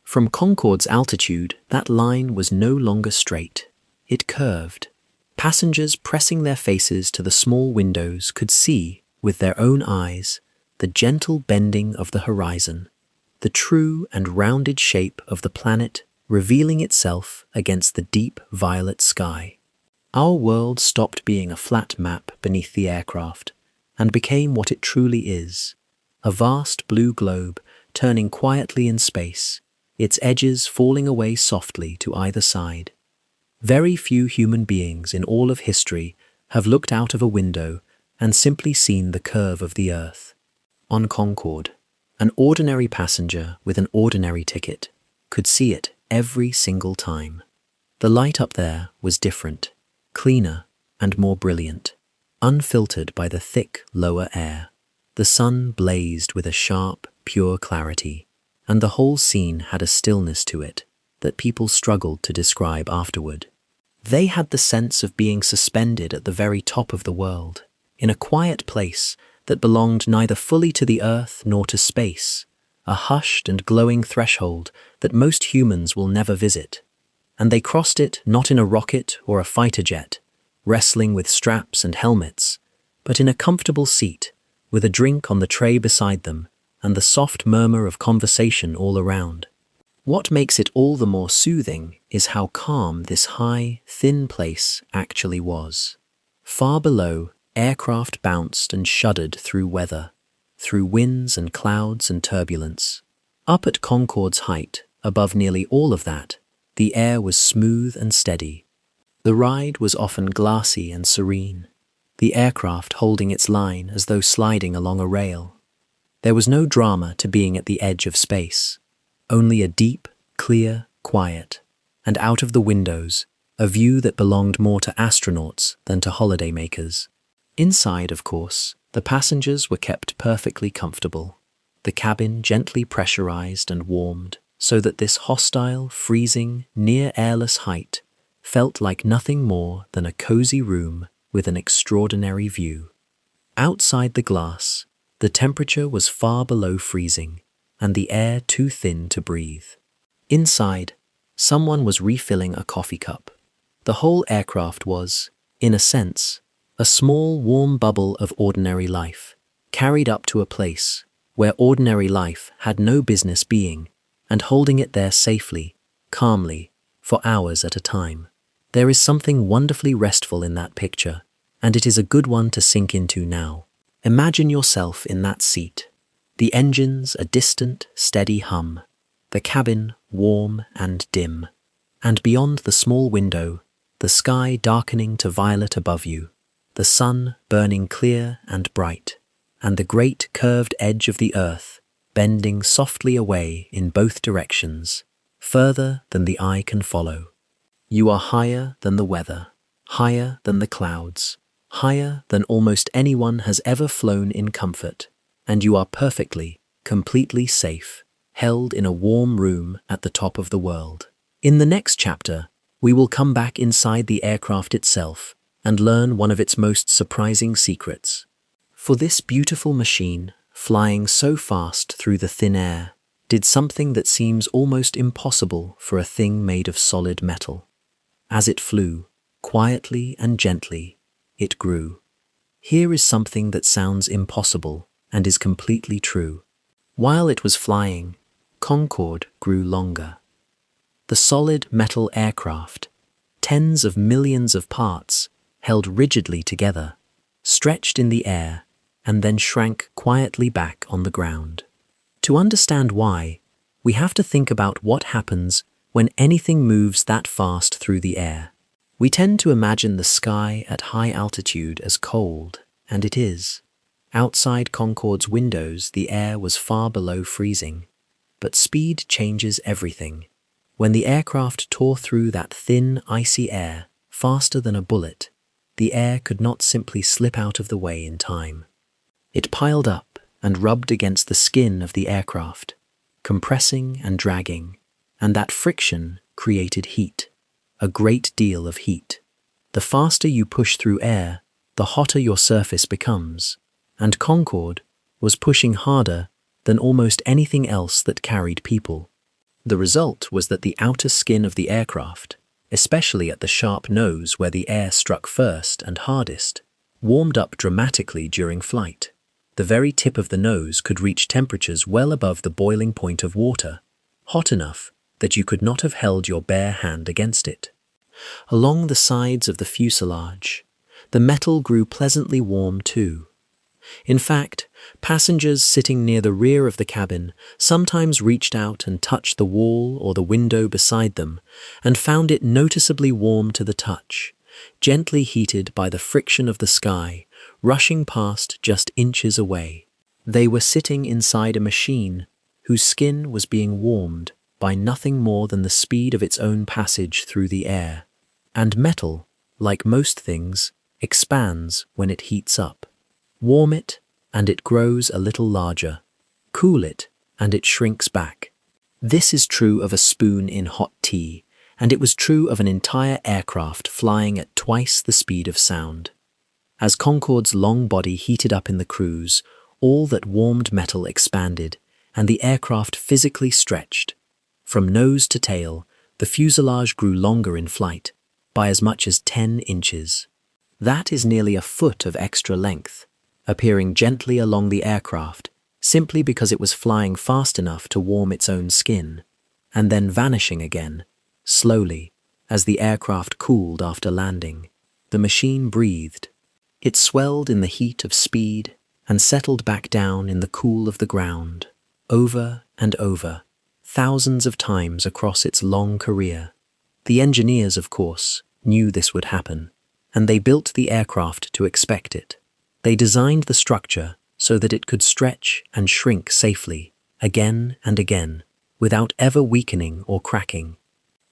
From Concorde's altitude, that line was no longer straight. It curved. Passengers pressing their faces to the small windows could see, with their own eyes, the gentle bending of the horizon, the true and rounded shape of the planet revealing itself against the deep violet sky. Our world stopped being a flat map beneath the aircraft and became what it truly is, a vast blue globe turning quietly in space, its edges falling away softly to either side. Very few human beings in all of history have looked out of a window and simply seen the curve of the earth. On Concorde, an ordinary passenger with an ordinary ticket could see it every single time. The light up there was different, cleaner and more brilliant, unfiltered by the thick lower air. The sun blazed with a sharp, pure clarity, and the whole scene had a stillness to it that people struggled to describe afterward. They had the sense of being suspended at the very top of the world, in a quiet place that belonged neither fully to the earth nor to space, a hushed and glowing threshold that most humans will never visit. And they crossed it not in a rocket or a fighter jet, wrestling with straps and helmets, but in a comfortable seat, with a drink on the tray beside them and the soft murmur of conversation all around. What makes it all the more soothing is how calm this high, thin place actually was. Far below, aircraft bounced and shuddered through weather, through winds and clouds and turbulence. Up at Concorde's height, above nearly all of that, the air was smooth and steady. The ride was often glassy and serene, the aircraft holding its line as though sliding along a rail. There was no drama to being at the edge of space, only a deep, clear quiet, and out of the windows, a view that belonged more to astronauts than to holidaymakers. Inside, of course, the passengers were kept perfectly comfortable, the cabin gently pressurized and warmed, so that this hostile, freezing, near-airless height felt like nothing more than a cozy room with an extraordinary view. Outside the glass, the temperature was far below freezing, and the air too thin to breathe. Inside, someone was refilling a coffee cup. The whole aircraft was, in a sense, a small, warm bubble of ordinary life, carried up to a place where ordinary life had no business being, and holding it there safely, calmly, for hours at a time. There is something wonderfully restful in that picture, and it is a good one to sink into now. Imagine yourself in that seat, the engines a distant, steady hum, the cabin warm and dim, and beyond the small window, the sky darkening to violet above you, the sun burning clear and bright, and the great curved edge of the earth bending softly away in both directions, further than the eye can follow. You are higher than the weather, higher than the clouds, higher than almost anyone has ever flown in comfort, and you are perfectly, completely safe, held in a warm room at the top of the world. In the next chapter, we will come back inside the aircraft itself and learn one of its most surprising secrets. For this beautiful machine, flying so fast through the thin air, did something that seems almost impossible for a thing made of solid metal. As it flew, quietly and gently, it grew. Here is something that sounds impossible and is completely true. While it was flying, Concorde grew longer. The solid metal aircraft, tens of millions of parts, held rigidly together, stretched in the air, and then shrank quietly back on the ground. To understand why, we have to think about what happens when anything moves that fast through the air. We tend to imagine the sky at high altitude as cold, and it is. Outside Concorde's windows, the air was far below freezing. But speed changes everything. When the aircraft tore through that thin, icy air, faster than a bullet, the air could not simply slip out of the way in time. It piled up and rubbed against the skin of the aircraft, compressing and dragging, and that friction created heat, a great deal of heat. The faster you push through air, the hotter your surface becomes, and Concorde was pushing harder than almost anything else that carried people. The result was that the outer skin of the aircraft, especially at the sharp nose where the air struck first and hardest, warmed up dramatically during flight. The very tip of the nose could reach temperatures well above the boiling point of water, hot enough that you could not have held your bare hand against it. Along the sides of the fuselage, the metal grew pleasantly warm too. In fact, passengers sitting near the rear of the cabin sometimes reached out and touched the wall or the window beside them and found it noticeably warm to the touch, gently heated by the friction of the sky, rushing past just inches away. They were sitting inside a machine whose skin was being warmed by nothing more than the speed of its own passage through the air. And metal, like most things, expands when it heats up. Warm it, and it grows a little larger. Cool it, and it shrinks back. This is true of a spoon in hot tea, and it was true of an entire aircraft flying at twice the speed of sound. As Concorde's long body heated up in the cruise, all that warmed metal expanded, and the aircraft physically stretched. From nose to tail, the fuselage grew longer in flight, by as much as 10 inches. That is nearly a foot of extra length, appearing gently along the aircraft, simply because it was flying fast enough to warm its own skin, and then vanishing again, slowly, as the aircraft cooled after landing. The machine breathed. It swelled in the heat of speed and settled back down in the cool of the ground, over and over, thousands of times across its long career. The engineers, of course, knew this would happen, and they built the aircraft to expect it. They designed the structure so that it could stretch and shrink safely, again and again, without ever weakening or cracking.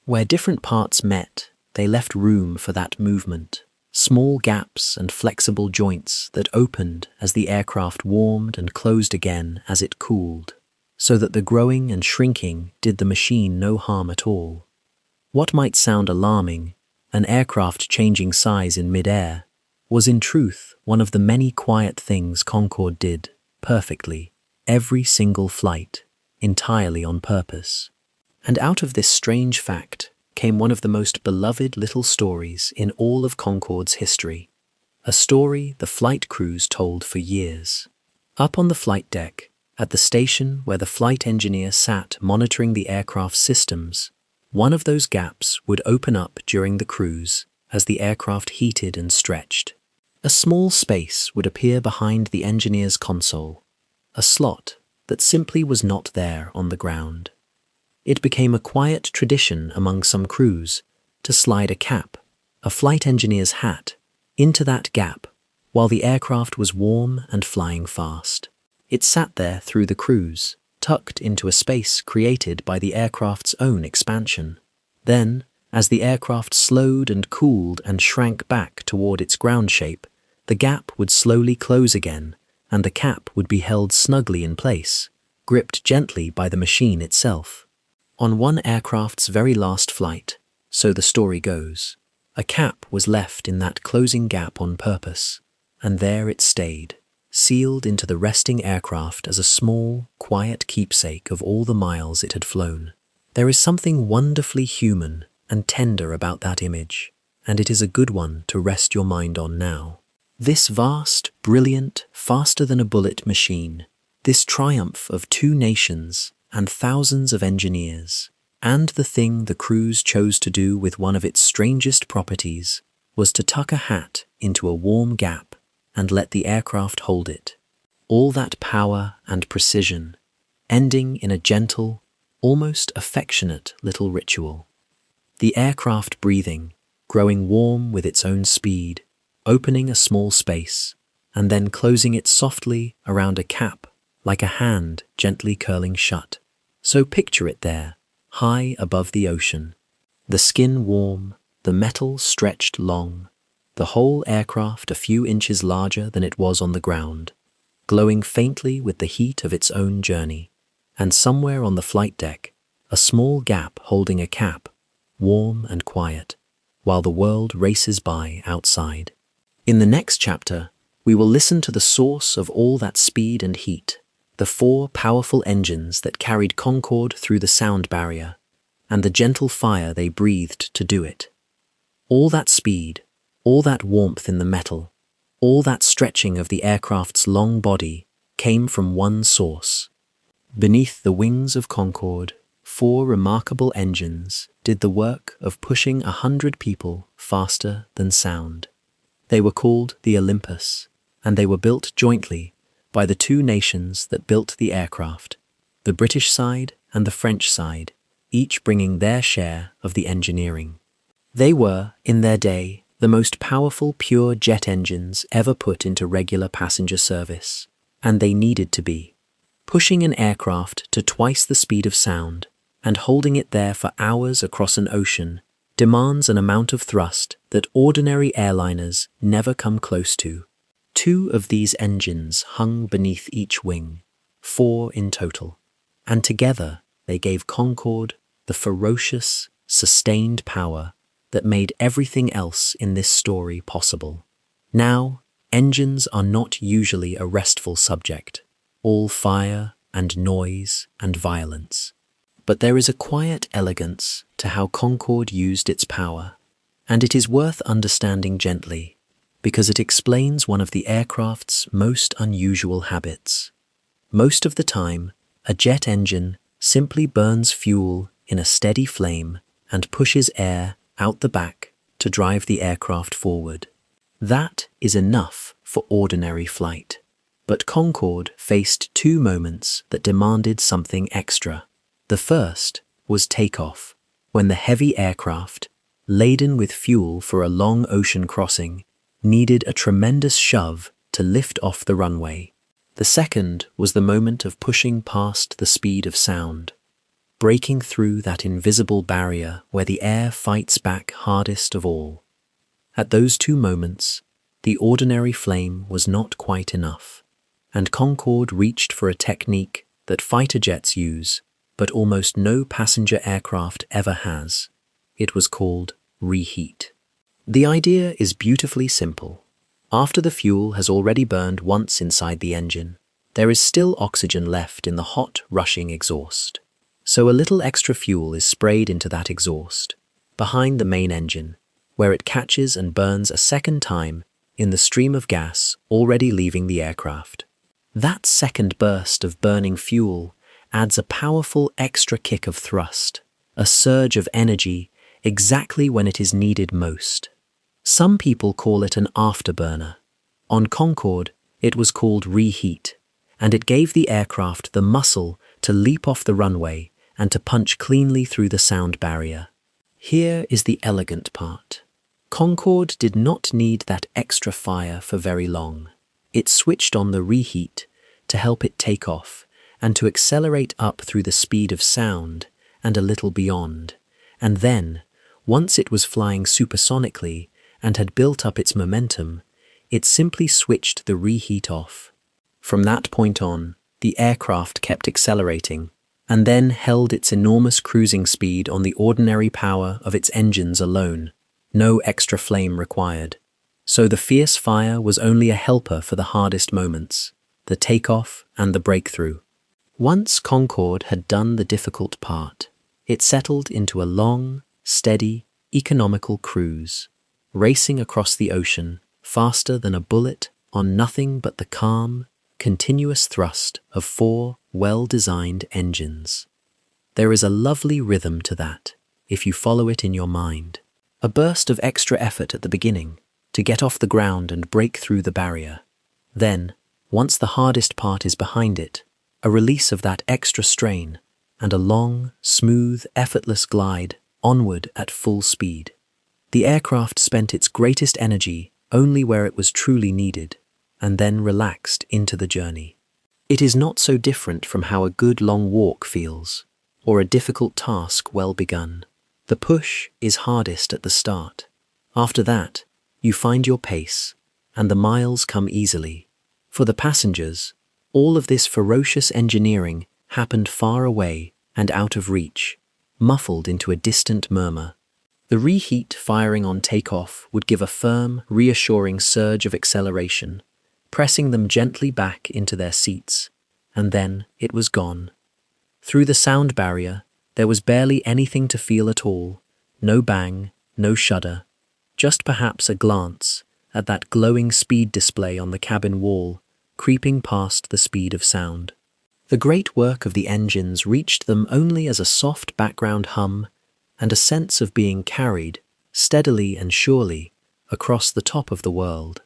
Where different parts met, they left room for that movement, small gaps and flexible joints that opened as the aircraft warmed and closed again as it cooled, so that the growing and shrinking did the machine no harm at all. What might sound alarming, an aircraft changing size in mid-air, was in truth one of the many quiet things Concorde did, perfectly, every single flight, entirely on purpose. And out of this strange fact came one of the most beloved little stories in all of Concorde's history, a story the flight crews told for years. Up on the flight deck, at the station where the flight engineer sat monitoring the aircraft's systems, one of those gaps would open up during the cruise as the aircraft heated and stretched. A small space would appear behind the engineer's console, a slot that simply was not there on the ground. It became a quiet tradition among some crews to slide a cap, a flight engineer's hat, into that gap while the aircraft was warm and flying fast. It sat there through the cruise, tucked into a space created by the aircraft's own expansion. Then, as the aircraft slowed and cooled and shrank back toward its ground shape, the gap would slowly close again, and the cap would be held snugly in place, gripped gently by the machine itself. On one aircraft's very last flight, so the story goes, a cap was left in that closing gap on purpose, and there it stayed, sealed into the resting aircraft as a small, quiet keepsake of all the miles it had flown. There is something wonderfully human and tender about that image, and it is a good one to rest your mind on now. This vast, brilliant, faster-than-a-bullet machine, this triumph of 2 nations and thousands of engineers, and the thing the crews chose to do with one of its strangest properties was to tuck a hat into a warm gap and let the aircraft hold it. All that power and precision, ending in a gentle, almost affectionate little ritual. The aircraft breathing, growing warm with its own speed, opening a small space, and then closing it softly around a cap like a hand gently curling shut. So picture it there, high above the ocean. The skin warm, the metal stretched long, the whole aircraft a few inches larger than it was on the ground, glowing faintly with the heat of its own journey, and somewhere on the flight deck, a small gap holding a cap, warm and quiet, while the world races by outside. In the next chapter, we will listen to the source of all that speed and heat, the 4 powerful engines that carried Concorde through the sound barrier, and the gentle fire they breathed to do it. All that speed, all that warmth in the metal, all that stretching of the aircraft's long body came from one source. Beneath the wings of Concorde, 4 remarkable engines did the work of pushing 100 people faster than sound. They were called the Olympus, and they were built jointly by the 2 nations that built the aircraft, the British side and the French side, each bringing their share of the engineering. They were, in their day, the most powerful pure jet engines ever put into regular passenger service, and they needed to be. Pushing an aircraft to twice the speed of sound and holding it there for hours across an ocean demands an amount of thrust that ordinary airliners never come close to. 2 of these engines hung beneath each wing, 4 in total, and together they gave Concorde the ferocious, sustained power that made everything else in this story possible. Now, Engines are not usually a restful subject, all fire and noise and violence. But there is a quiet elegance to how Concorde used its power, and it is worth understanding gently, because it explains one of the aircraft's most unusual habits. Most of the time, a jet engine simply burns fuel in a steady flame and pushes air out the back to drive the aircraft forward. That is enough for ordinary flight. But Concorde faced two moments that demanded something extra. The first was takeoff, when the heavy aircraft, laden with fuel for a long ocean crossing, needed a tremendous shove to lift off the runway. The second was the moment of pushing past the speed of sound, breaking through that invisible barrier where the air fights back hardest of all. At those two moments, the ordinary flame was not quite enough, and Concorde reached for a technique that fighter jets use, but almost no passenger aircraft ever has. It was called reheat. The idea is beautifully simple. After the fuel has already burned once inside the engine, there is still oxygen left in the hot, rushing exhaust. So a little extra fuel is sprayed into that exhaust, behind the main engine, where it catches and burns a second time in the stream of gas already leaving the aircraft. That second burst of burning fuel adds a powerful extra kick of thrust, a surge of energy exactly when it is needed most. Some people call it an afterburner. On Concorde, it was called reheat, and it gave the aircraft the muscle to leap off the runway and to punch cleanly through the sound barrier. Here is the elegant part. Concorde did not need that extra fire for very long. It switched on the reheat to help it take off and to accelerate up through the speed of sound and a little beyond. And then, once it was flying supersonically and had built up its momentum, it simply switched the reheat off. From that point on, the aircraft kept accelerating, and then held its enormous cruising speed on the ordinary power of its engines alone, no extra flame required. So the fierce fire was only a helper for the hardest moments, the takeoff and the breakthrough. Once Concorde had done the difficult part, it settled into a long, steady, economical cruise, racing across the ocean faster than a bullet on nothing but the calm, continuous thrust of 4 well-designed engines. There is a lovely rhythm to that, if you follow it in your mind. A burst of extra effort at the beginning, to get off the ground and break through the barrier. Then, once the hardest part is behind it, a release of that extra strain, and a long, smooth, effortless glide onward at full speed. The aircraft spent its greatest energy only where it was truly needed, and then relaxed into the journey. It is not so different from how a good long walk feels, or a difficult task well begun. The push is hardest at the start. After that, you find your pace, and the miles come easily. For the passengers, all of this ferocious engineering happened far away and out of reach, muffled into a distant murmur. The reheat firing on takeoff would give a firm, reassuring surge of acceleration, pressing them gently back into their seats, and then it was gone. Through the sound barrier, there was barely anything to feel at all, no bang, no shudder, just perhaps a glance at that glowing speed display on the cabin wall, creeping past the speed of sound. The great work of the engines reached them only as a soft background hum and a sense of being carried, steadily and surely, across the top of the world.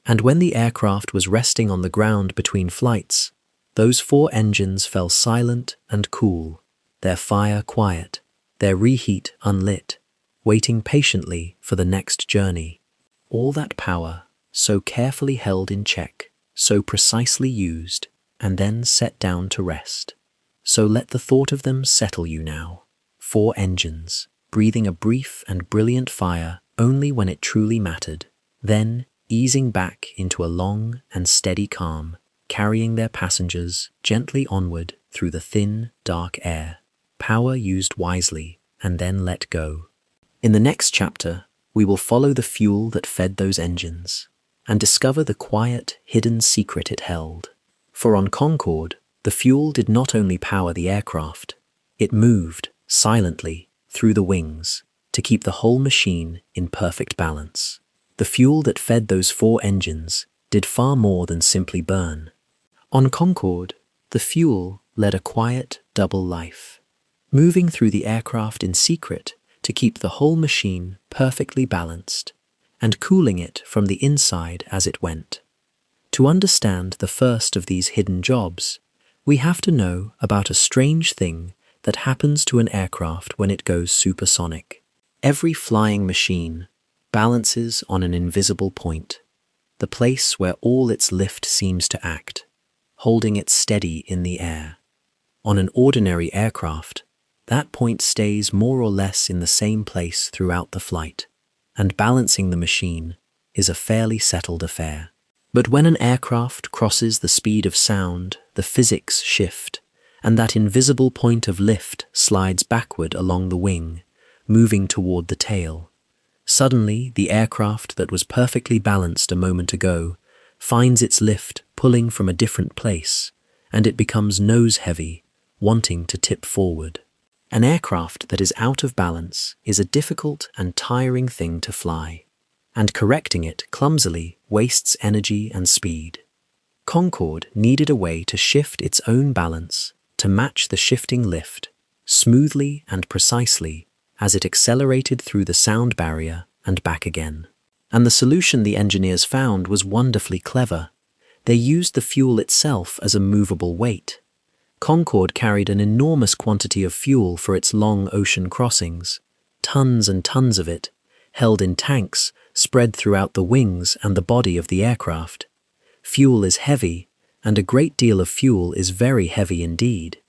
And when the aircraft was resting on the ground between flights, those 4 engines fell silent and cool, their fire quiet, their reheat unlit, waiting patiently for the next journey. All that power, so carefully held in check, so precisely used, and then set down to rest. So let the thought of them settle you now. 4 engines, breathing a brief and brilliant fire only when it truly mattered, then easing back into a long and steady calm, carrying their passengers gently onward through the thin, dark air. Power used wisely and then let go. In the next chapter, we will follow the fuel that fed those engines. and discover the quiet, hidden secret it held. For on Concorde, the fuel did not only power the aircraft, it moved, silently, through the wings, to keep the whole machine in perfect balance. The fuel that fed those 4 engines did far more than simply burn. On Concorde, the fuel led a quiet, double life, moving through the aircraft in secret to keep the whole machine perfectly balanced, and cooling it from the inside as it went. To understand the first of these hidden jobs, we have to know about a strange thing that happens to an aircraft when it goes supersonic. Every flying machine balances on an invisible point, the place where all its lift seems to act, holding it steady in the air. On an ordinary aircraft, that point stays more or less in the same place throughout the flight, and balancing the machine is a fairly settled affair. But when an aircraft crosses the speed of sound, the physics shift, and that invisible point of lift slides backward along the wing, moving toward the tail. Suddenly, the aircraft that was perfectly balanced a moment ago finds its lift pulling from a different place, and it becomes nose-heavy, wanting to tip forward. An aircraft that is out of balance is a difficult and tiring thing to fly, and correcting it clumsily wastes energy and speed. Concorde needed a way to shift its own balance to match the shifting lift, smoothly and precisely, as it accelerated through the sound barrier and back again. And the solution the engineers found was wonderfully clever. They used the fuel itself as a movable weight. Concorde carried an enormous quantity of fuel for its long ocean crossings, tons and tons of it, held in tanks spread throughout the wings and the body of the aircraft. Fuel is heavy, and a great deal of fuel is very heavy indeed.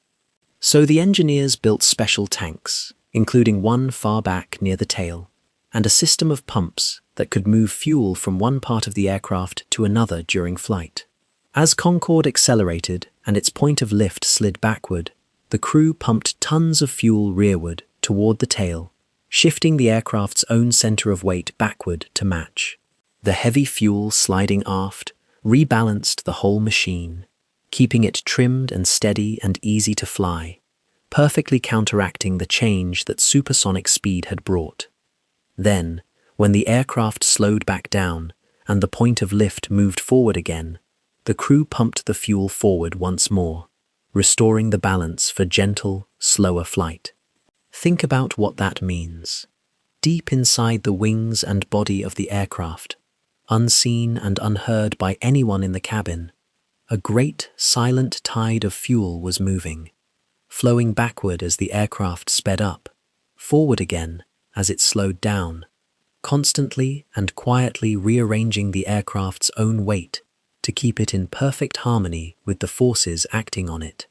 So the engineers built special tanks, including one far back near the tail, and a system of pumps that could move fuel from one part of the aircraft to another during flight. As Concorde accelerated and its point of lift slid backward, the crew pumped tons of fuel rearward toward the tail, shifting the aircraft's own center of weight backward to match. The heavy fuel sliding aft rebalanced the whole machine, keeping it trimmed and steady and easy to fly, perfectly counteracting the change that supersonic speed had brought. Then, when the aircraft slowed back down and the point of lift moved forward again, the crew pumped the fuel forward once more, restoring the balance for gentle, slower flight. Think about what that means. Deep inside the wings and body of the aircraft, unseen and unheard by anyone in the cabin, a great, silent tide of fuel was moving, flowing backward as the aircraft sped up, forward again as it slowed down, constantly and quietly rearranging the aircraft's own weight to keep it in perfect harmony with the forces acting on it.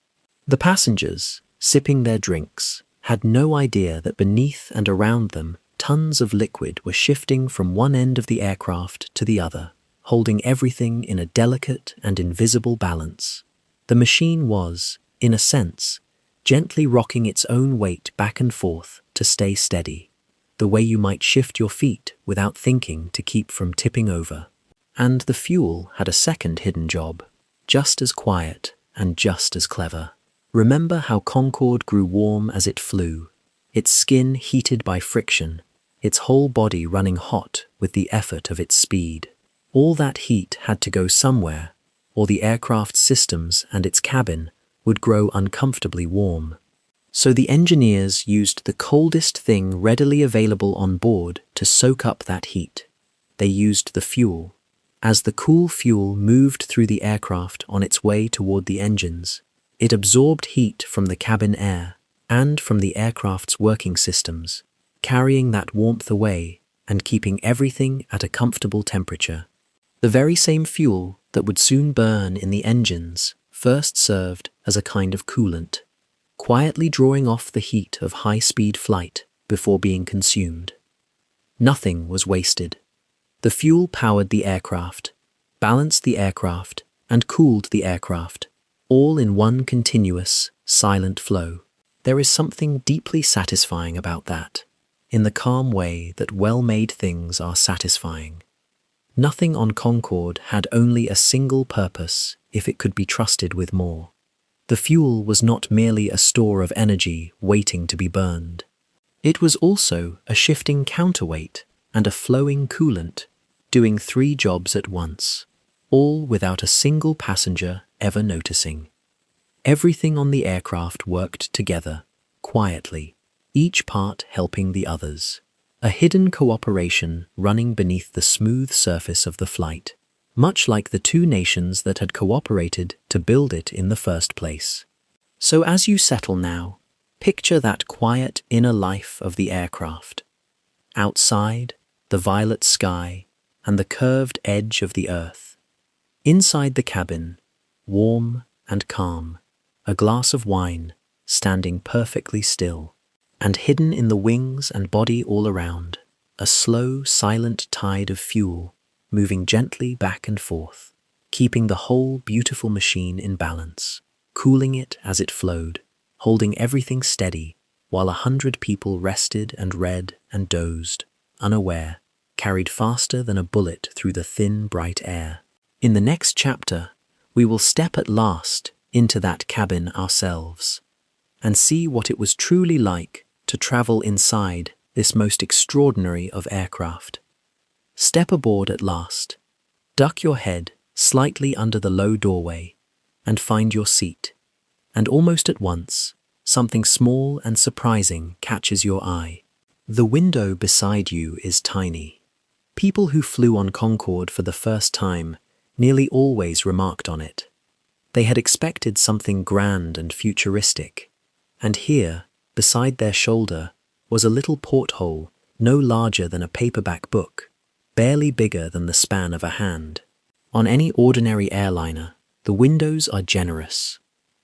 The passengers, sipping their drinks, had no idea that beneath and around them tons of liquid were shifting from one end of the aircraft to the other, holding everything in a delicate and invisible balance. The machine was, in a sense, gently rocking its own weight back and forth to stay steady, the way you might shift your feet without thinking to keep from tipping over. And the fuel had a second hidden job, just as quiet and just as clever. Remember how Concorde grew warm as it flew, its skin heated by friction, its whole body running hot with the effort of its speed. All that heat had to go somewhere, or the aircraft's systems and its cabin would grow uncomfortably warm. So the engineers used the coldest thing readily available on board to soak up that heat. They used the fuel. As the cool fuel moved through the aircraft on its way toward the engines, it absorbed heat from the cabin air and from the aircraft's working systems, carrying that warmth away and keeping everything at a comfortable temperature. The very same fuel that would soon burn in the engines first served as a kind of coolant, quietly drawing off the heat of high-speed flight before being consumed. Nothing was wasted. The fuel powered the aircraft, balanced the aircraft, and cooled the aircraft, all in one continuous, silent flow. There is something deeply satisfying about that, in the calm way that well-made things are satisfying. Nothing on Concorde had only a single purpose if it could be trusted with more. The fuel was not merely a store of energy waiting to be burned. It was also a shifting counterweight and a flowing coolant, doing 3 jobs at once, all without a single passenger ever noticing. Everything on the aircraft worked together, quietly, each part helping the others. A hidden cooperation running beneath the smooth surface of the flight, much like the 2 nations that had cooperated to build it in the first place. So as you settle now, picture that quiet inner life of the aircraft. Outside, the violet sky and the curved edge of the earth. Inside the cabin, warm and calm, a glass of wine standing perfectly still. And hidden in the wings and body all around, a slow, silent tide of fuel moving gently back and forth, keeping the whole beautiful machine in balance, cooling it as it flowed, holding everything steady, while 100 people rested and read and dozed, unaware, carried faster than a bullet through the thin, bright air. In the next chapter, we will step at last into that cabin ourselves, and see what it was truly like to travel inside this most extraordinary of aircraft. Step aboard at last, duck your head slightly under the low doorway, and find your seat. And almost at once, something small and surprising catches your eye. The window beside you is tiny. People who flew on Concorde for the first time nearly always remarked on it. They had expected something grand and futuristic, and here, beside their shoulder, was a little porthole no larger than a paperback book, barely bigger than the span of a hand. On any ordinary airliner, the windows are generous,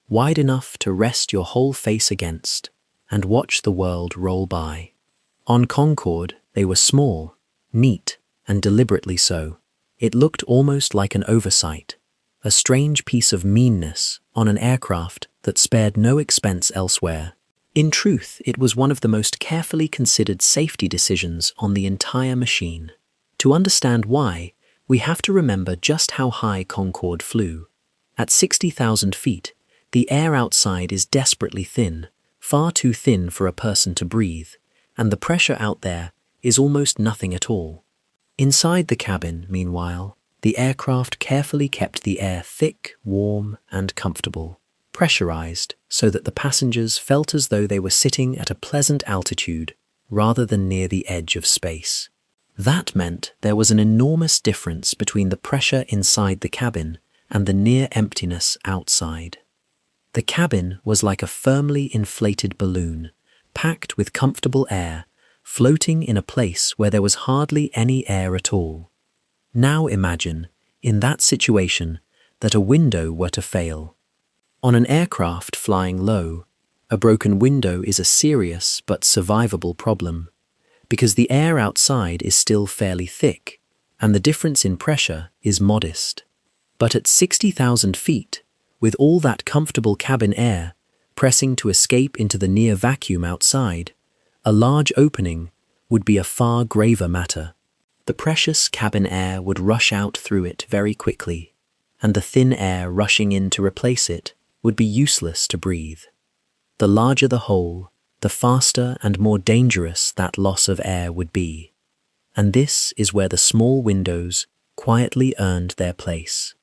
wide enough to rest your whole face against and watch the world roll by. On Concorde, they were small, neat, and deliberately so. It looked almost like an oversight, a strange piece of meanness on an aircraft that spared no expense elsewhere. In truth, it was one of the most carefully considered safety decisions on the entire machine. To understand why, we have to remember just how high Concorde flew. At 60,000 feet, the air outside is desperately thin, far too thin for a person to breathe, and the pressure out there is almost nothing at all. Inside the cabin, meanwhile, the aircraft carefully kept the air thick, warm, and comfortable, pressurized so that the passengers felt as though they were sitting at a pleasant altitude rather than near the edge of space. That meant there was an enormous difference between the pressure inside the cabin and the near emptiness outside. The cabin was like a firmly inflated balloon, packed with comfortable air, floating in a place where there was hardly any air at all. Now imagine, in that situation, that a window were to fail. On an aircraft flying low, a broken window is a serious but survivable problem, because the air outside is still fairly thick, and the difference in pressure is modest. But at 60,000 feet, with all that comfortable cabin air pressing to escape into the near vacuum outside, a large opening would be a far graver matter. The precious cabin air would rush out through it very quickly, and the thin air rushing in to replace it would be useless to breathe. The larger the hole, the faster and more dangerous that loss of air would be. And this is where the small windows quietly earned their place.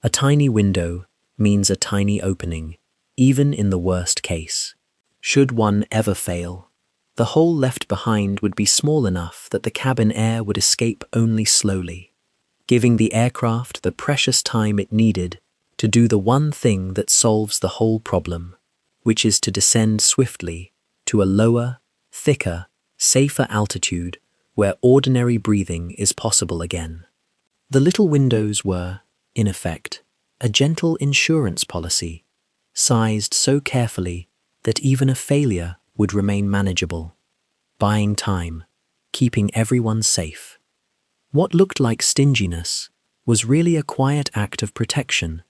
A tiny window means a tiny opening, even in the worst case. Should one ever fail, the hole left behind would be small enough that the cabin air would escape only slowly, giving the aircraft the precious time it needed to do the one thing that solves the whole problem, which is to descend swiftly to a lower, thicker, safer altitude where ordinary breathing is possible again. The little windows were, in effect, a gentle insurance policy, sized so carefully that even a failure would remain manageable, buying time, keeping everyone safe. What looked like stinginess was really a quiet act of protection,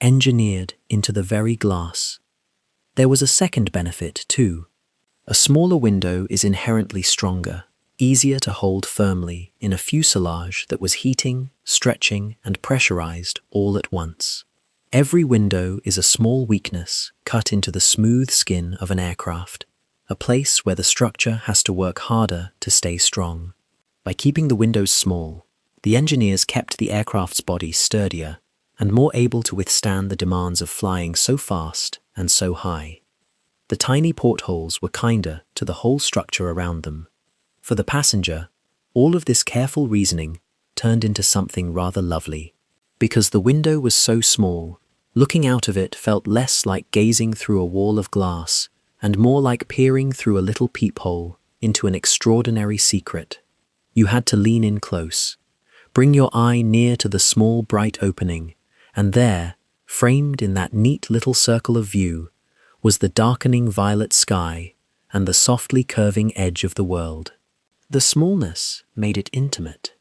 engineered into the very glass. There was a second benefit, too. A smaller window is inherently stronger, easier to hold firmly in a fuselage that was heating, stretching, and pressurized all at once. Every window is a small weakness cut into the smooth skin of an aircraft, a place where the structure has to work harder to stay strong. By keeping the windows small, the engineers kept the aircraft's body sturdier and more able to withstand the demands of flying so fast and so high. The tiny portholes were kinder to the whole structure around them. For the passenger, all of this careful reasoning turned into something rather lovely. Because the window was so small, looking out of it felt less like gazing through a wall of glass and more like peering through a little peephole into an extraordinary secret. You had to lean in close, bring your eye near to the small bright opening, and there, framed in that neat little circle of view, was the darkening violet sky and the softly curving edge of the world. The smallness made it intimate.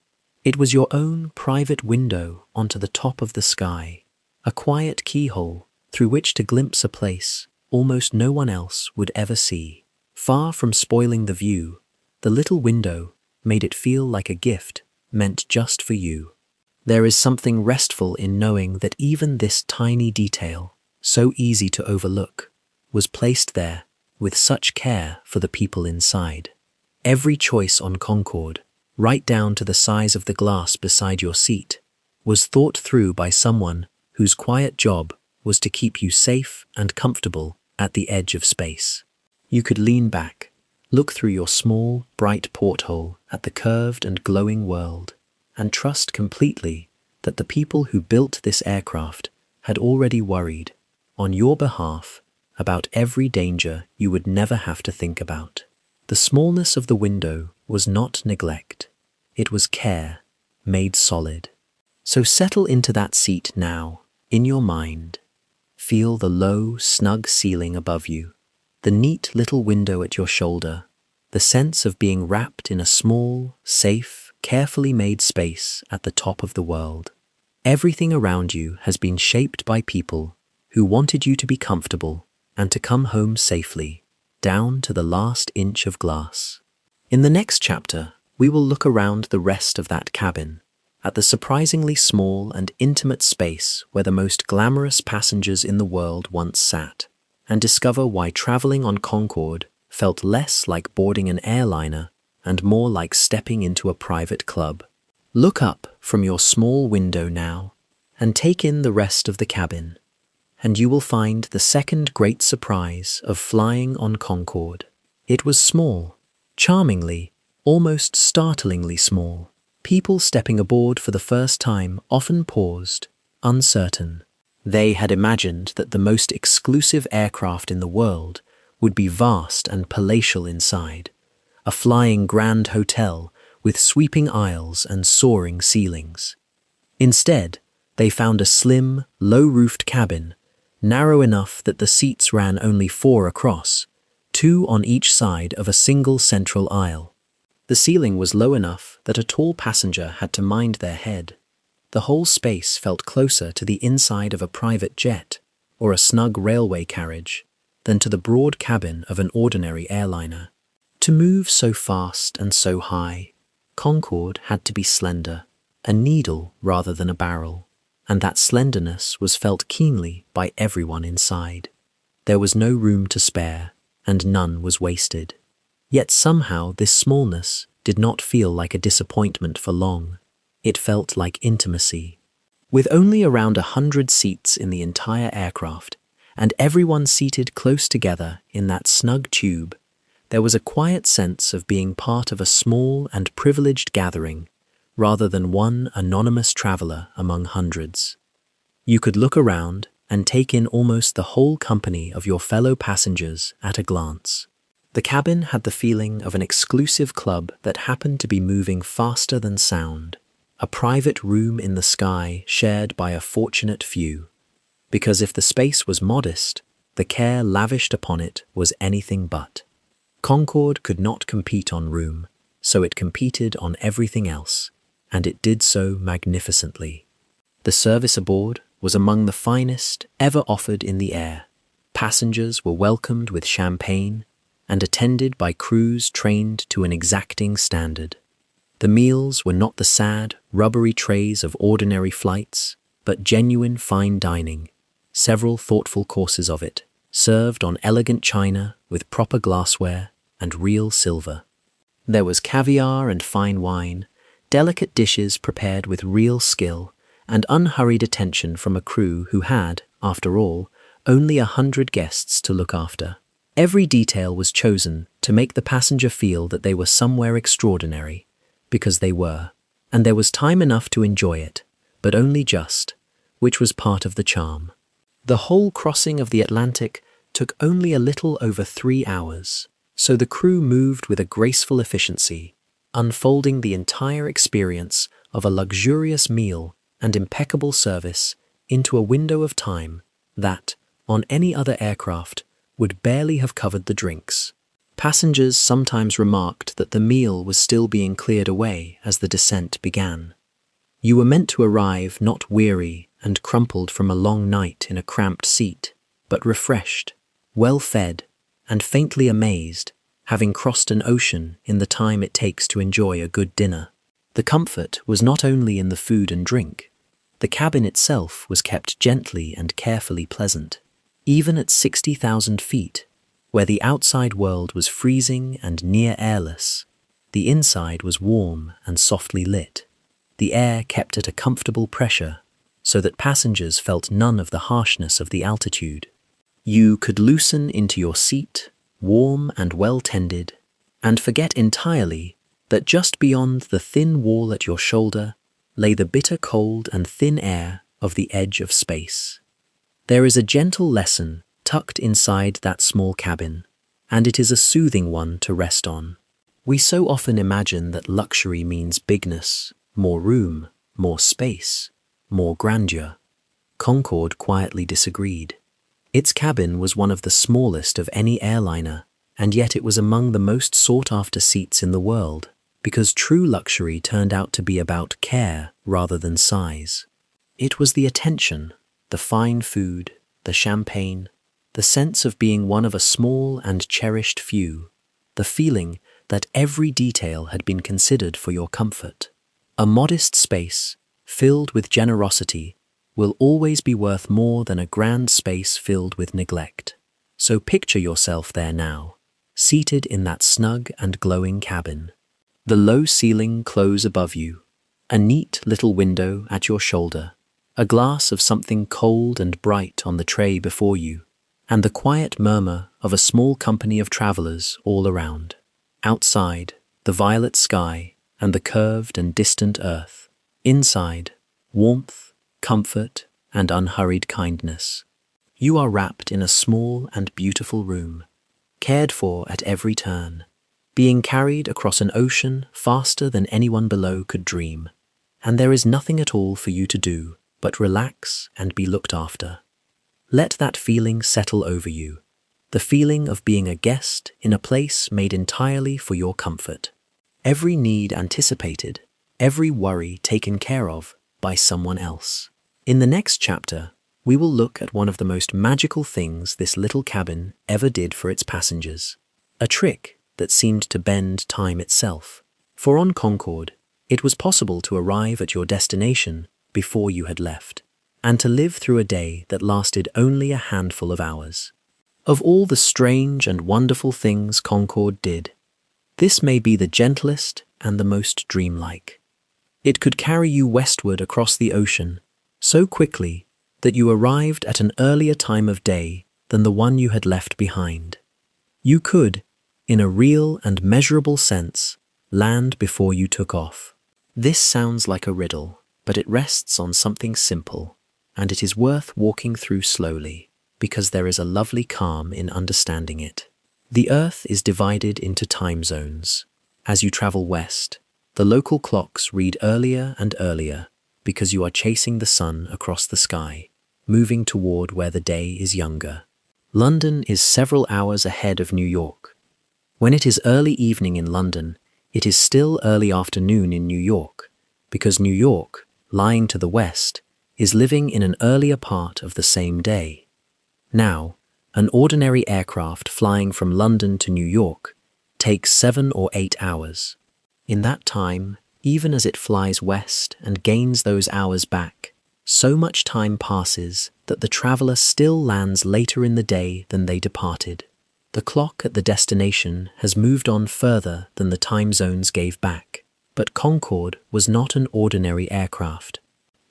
It was your own private window onto the top of the sky, a quiet keyhole through which to glimpse a place almost no one else would ever see. Far from spoiling the view, the little window made it feel like a gift meant just for you. There is something restful in knowing that even this tiny detail, so easy to overlook, was placed there with such care for the people inside. Every choice on Concorde, right down to the size of the glass beside your seat, was thought through by someone whose quiet job was to keep you safe and comfortable at the edge of space. You could lean back, look through your small, bright porthole at the curved and glowing world, and trust completely that the people who built this aircraft had already worried, on your behalf, about every danger you would never have to think about. The smallness of the window was not neglect. It was care, made solid. So settle into that seat now, in your mind. Feel the low, snug ceiling above you, the neat little window at your shoulder, the sense of being wrapped in a small, safe, carefully made space at the top of the world. Everything around you has been shaped by people who wanted you to be comfortable and to come home safely, down to the last inch of glass. In the next chapter, we will look around the rest of that cabin, at the surprisingly small and intimate space where the most glamorous passengers in the world once sat, and discover why traveling on Concorde felt less like boarding an airliner and more like stepping into a private club. Look up from your small window now and take in the rest of the cabin, and you will find the second great surprise of flying on Concorde. It was small, charmingly, almost startlingly small. People stepping aboard for the first time often paused, uncertain. They had imagined that the most exclusive aircraft in the world would be vast and palatial inside, a flying grand hotel with sweeping aisles and soaring ceilings. Instead, they found a slim, low-roofed cabin, narrow enough that the seats ran only 4 across, 2 on each side of a single central aisle. The ceiling was low enough that a tall passenger had to mind their head. The whole space felt closer to the inside of a private jet or a snug railway carriage than to the broad cabin of an ordinary airliner. To move so fast and so high, Concorde had to be slender, a needle rather than a barrel, and that slenderness was felt keenly by everyone inside. There was no room to spare, and none was wasted. Yet somehow this smallness did not feel like a disappointment for long. It felt like intimacy. With only around 100 seats in the entire aircraft, and everyone seated close together in that snug tube, there was a quiet sense of being part of a small and privileged gathering, rather than one anonymous traveler among hundreds. You could look around and take in almost the whole company of your fellow passengers at a glance. The cabin had the feeling of an exclusive club that happened to be moving faster than sound, a private room in the sky shared by a fortunate few. Because if the space was modest, the care lavished upon it was anything but. Concorde could not compete on room, so it competed on everything else, and it did so magnificently. The service aboard was among the finest ever offered in the air. Passengers were welcomed with champagne, and attended by crews trained to an exacting standard. The meals were not the sad, rubbery trays of ordinary flights, but genuine fine dining, several thoughtful courses of it, served on elegant china with proper glassware and real silver. There was caviar and fine wine, delicate dishes prepared with real skill, and unhurried attention from a crew who had, after all, only 100 guests to look after. Every detail was chosen to make the passenger feel that they were somewhere extraordinary, because they were, and there was time enough to enjoy it, but only just, which was part of the charm. The whole crossing of the Atlantic took only a little over 3 hours, so the crew moved with a graceful efficiency, unfolding the entire experience of a luxurious meal and impeccable service into a window of time that, on any other aircraft, would barely have covered the drinks. Passengers sometimes remarked that the meal was still being cleared away as the descent began. You were meant to arrive not weary and crumpled from a long night in a cramped seat, but refreshed, well-fed, and faintly amazed, having crossed an ocean in the time it takes to enjoy a good dinner. The comfort was not only in the food and drink. The cabin itself was kept gently and carefully pleasant. Even at 60,000 feet, where the outside world was freezing and near airless, the inside was warm and softly lit. The air kept at a comfortable pressure, so that passengers felt none of the harshness of the altitude. You could loosen into your seat, warm and well-tended, and forget entirely that just beyond the thin wall at your shoulder lay the bitter cold and thin air of the edge of space. There is a gentle lesson tucked inside that small cabin, and it is a soothing one to rest on. We so often imagine that luxury means bigness, more room, more space, more grandeur. Concorde quietly disagreed. Its cabin was one of the smallest of any airliner, and yet it was among the most sought-after seats in the world, because true luxury turned out to be about care rather than size. It was the attention, the fine food, the champagne, the sense of being one of a small and cherished few, the feeling that every detail had been considered for your comfort. A modest space, filled with generosity, will always be worth more than a grand space filled with neglect. So picture yourself there now, seated in that snug and glowing cabin. The low ceiling close above you, a neat little window at your shoulder, a glass of something cold and bright on the tray before you, and the quiet murmur of a small company of travelers all around. Outside, the violet sky and the curved and distant earth. Inside, warmth, comfort, and unhurried kindness. You are wrapped in a small and beautiful room, cared for at every turn, being carried across an ocean faster than anyone below could dream, and there is nothing at all for you to do but relax and be looked after. Let that feeling settle over you, the feeling of being a guest in a place made entirely for your comfort. Every need anticipated, every worry taken care of by someone else. In the next chapter, we will look at one of the most magical things this little cabin ever did for its passengers, a trick that seemed to bend time itself. For on Concorde, it was possible to arrive at your destination before you had left, and to live through a day that lasted only a handful of hours. Of all the strange and wonderful things Concorde did, this may be the gentlest and the most dreamlike. It could carry you westward across the ocean so quickly that you arrived at an earlier time of day than the one you had left behind. You could, in a real and measurable sense, land before you took off. This sounds like a riddle, but it rests on something simple, and it is worth walking through slowly, because there is a lovely calm in understanding it. The Earth is divided into time zones. As you travel west, the local clocks read earlier and earlier because you are chasing the sun across the sky, moving toward where the day is younger. London is several hours ahead of New York. When it is early evening in London, it is still early afternoon in New York, because New York, lying to the west, is living in an earlier part of the same day. Now, An ordinary aircraft flying from London to New York takes 7 or 8 hours. In that time, even as it flies west and gains those hours back, so much time passes that the traveler still lands later in the day than they departed. The clock at the destination has moved on further than the time zones gave back. But Concorde was not an ordinary aircraft.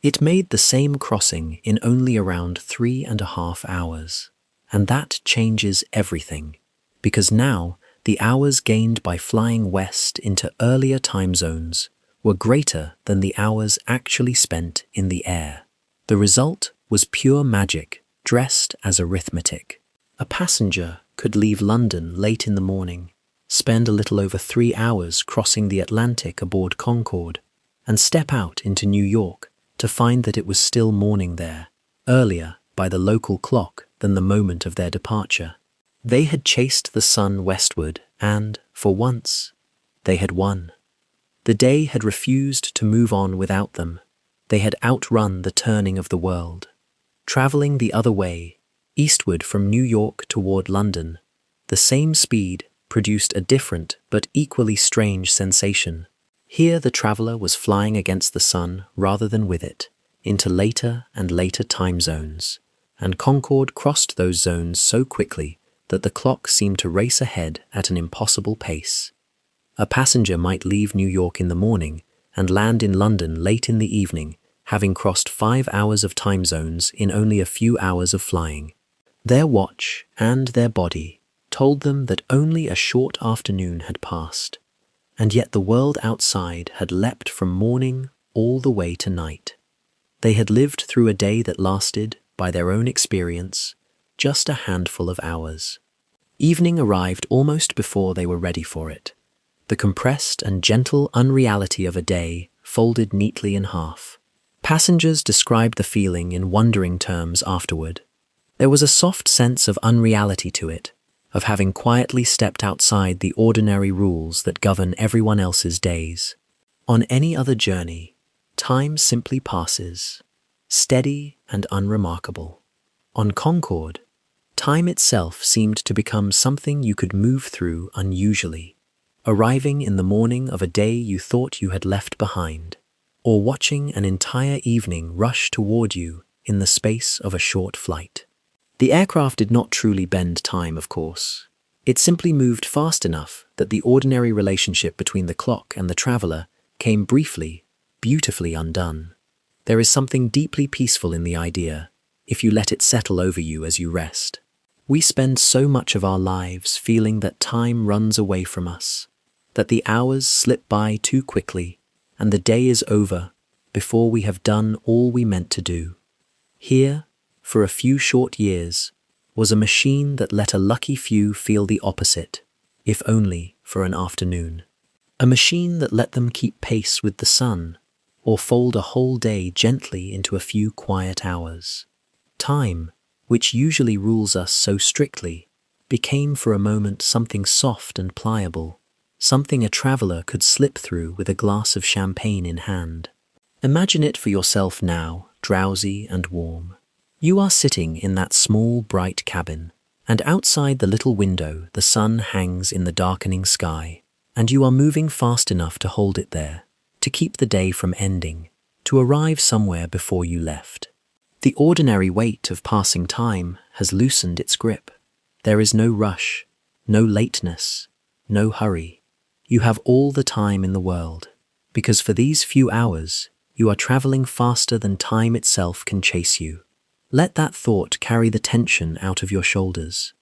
It made the same crossing in only around 3.5 hours. And that changes everything, because now the hours gained by flying west into earlier time zones were greater than the hours actually spent in the air. The result was pure magic, dressed as arithmetic. A passenger could leave London late in the morning, spend a little over 3 hours crossing the Atlantic aboard Concorde, and step out into New York to find that it was still morning there, earlier by the local clock than the moment of their departure. They had chased the sun westward and, for once, they had won. The day had refused to move on without them. They had outrun the turning of the world. Traveling the other way, eastward from New York toward London, the same speed produced a different but equally strange sensation. Here the traveler was flying against the sun rather than with it, into later and later time zones, and Concorde crossed those zones so quickly that the clock seemed to race ahead at an impossible pace. A passenger might leave New York in the morning and land in London late in the evening, having crossed 5 hours of time zones in only a few hours of flying. Their watch and their body told them that only a short afternoon had passed, and yet the world outside had leapt from morning all the way to night. They had lived through a day that lasted, by their own experience, just a handful of hours. Evening arrived almost before they were ready for it. The compressed and gentle unreality of a day folded neatly in half. Passengers described the feeling in wondering terms afterward. There was a soft sense of unreality to it, of having quietly stepped outside the ordinary rules that govern everyone else's days. On any other journey, time simply passes, steady and unremarkable. On Concorde, time itself seemed to become something you could move through unusually, arriving in the morning of a day you thought you had left behind, or watching an entire evening rush toward you in the space of a short flight. The aircraft did not truly bend time, of course. It simply moved fast enough that the ordinary relationship between the clock and the traveler came briefly, beautifully undone. There is something deeply peaceful in the idea, if you let it settle over you as you rest. We spend so much of our lives feeling that time runs away from us, that the hours slip by too quickly, and the day is over before we have done all we meant to do. Here, for a few short years, was a machine that let a lucky few feel the opposite, if only for an afternoon. A machine that let them keep pace with the sun, or fold a whole day gently into a few quiet hours. Time, which usually rules us so strictly, became for a moment something soft and pliable, something a traveler could slip through with a glass of champagne in hand. Imagine it for yourself now, drowsy and warm. You are sitting in that small, bright cabin, and outside the little window the sun hangs in the darkening sky, and you are moving fast enough to hold it there, to keep the day from ending, to arrive somewhere before you left. The ordinary weight of passing time has loosened its grip. There is no rush, no lateness, no hurry. You have all the time in the world, because for these few hours you are traveling faster than time itself can chase you. Let that thought carry the tension out of your shoulders.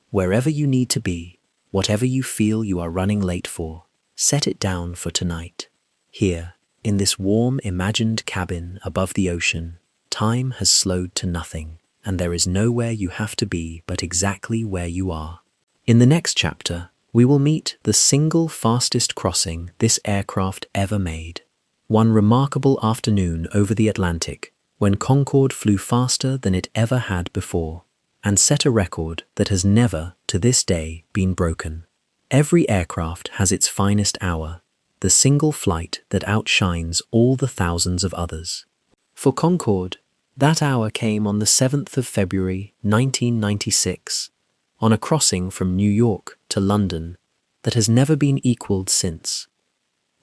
Wherever you need to be, whatever you feel you are running late for, set it down for tonight. Here, in this warm, imagined cabin above the ocean, time has slowed to nothing, and there is nowhere you have to be but exactly where you are. In the next chapter, we will meet the single fastest crossing this aircraft ever made. One remarkable afternoon over the Atlantic, when Concorde flew faster than it ever had before, and set a record that has never, to this day, been broken. Every aircraft has its finest hour, the single flight that outshines all the thousands of others. For Concorde, That hour came on the 7th of February, 1996, on a crossing from New York to London that has never been equaled since.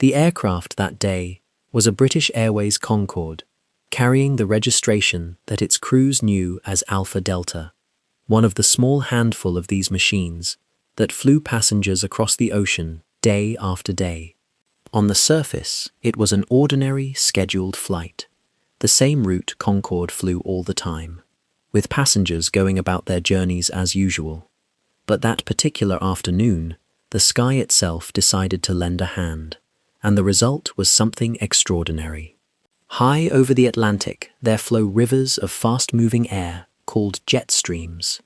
The aircraft that day was a British Airways Concorde, carrying the registration that its crews knew as Alpha Delta, one of the small handful of these machines that flew passengers across the ocean day after day. On the surface, it was an ordinary, scheduled flight, the same route Concorde flew all the time, with passengers going about their journeys as usual. But that particular afternoon, the sky itself decided to lend a hand, and the result was something extraordinary. High over the Atlantic, there flow rivers of fast-moving air called jet streams,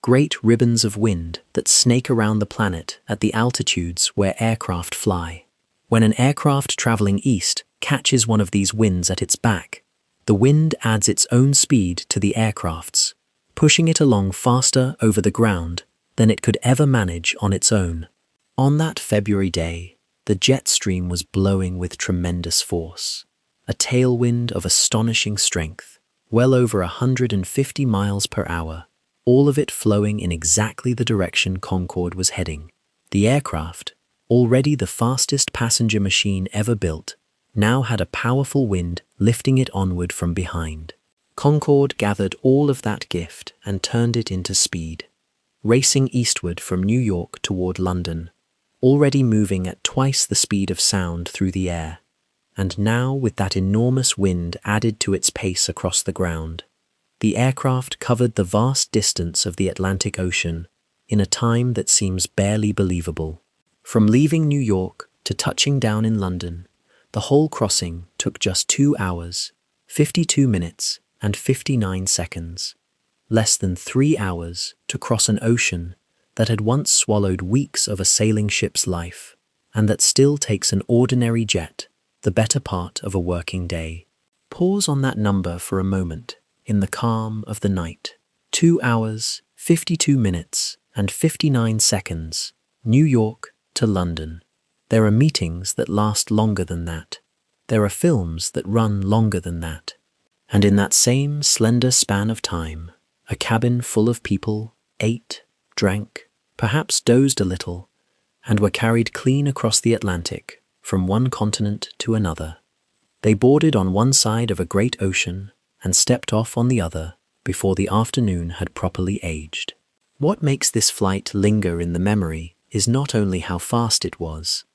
great ribbons of wind that snake around the planet at the altitudes where aircraft fly. When an aircraft traveling east catches one of these winds at its back, the wind adds its own speed to the aircraft's, pushing it along faster over the ground than it could ever manage on its own. On that February day, the jet stream was blowing with tremendous force, a tailwind of astonishing strength, well over 150 miles per hour, all of it flowing in exactly the direction Concorde was heading. The aircraft, already the fastest passenger machine ever built, now had a powerful wind lifting it onward from behind. Concorde gathered all of that gift and turned it into speed, racing eastward from New York toward London, already moving at twice the speed of sound through the air, and now with that enormous wind added to its pace across the ground. The aircraft covered the vast distance of the Atlantic Ocean in a time that seems barely believable. From leaving New York to touching down in London, the whole crossing took just 2 hours, 52 minutes, and 59 seconds. Less than 3 hours to cross an ocean that had once swallowed weeks of a sailing ship's life, and that still takes an ordinary jet the better part of a working day. Pause on that number for a moment in the calm of the night. 2 hours, 52 minutes, and 59 seconds, New York to London. There are meetings that last longer than that. There are films that run longer than that. And in that same slender span of time, a cabin full of people ate, drank, perhaps dozed a little, and were carried clean across the Atlantic from one continent to another. They boarded on one side of a great ocean and stepped off on the other before the afternoon had properly aged. What makes this flight linger in the memory is not only how fast it was,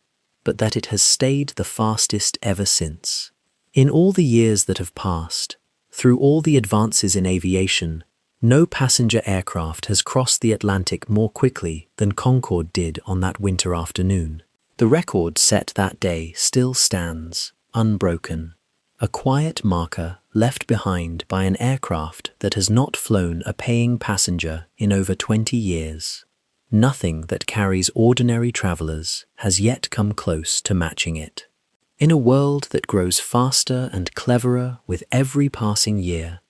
but that it has stayed the fastest ever since. In all the years that have passed, through all the advances in aviation, no passenger aircraft has crossed the Atlantic more quickly than Concorde did on that winter afternoon. The record set that day still stands, unbroken, a quiet marker left behind by an aircraft that has not flown a paying passenger in over 20 years. Nothing that carries ordinary travelers has yet come close to matching it. In a world that grows faster and cleverer with every passing year,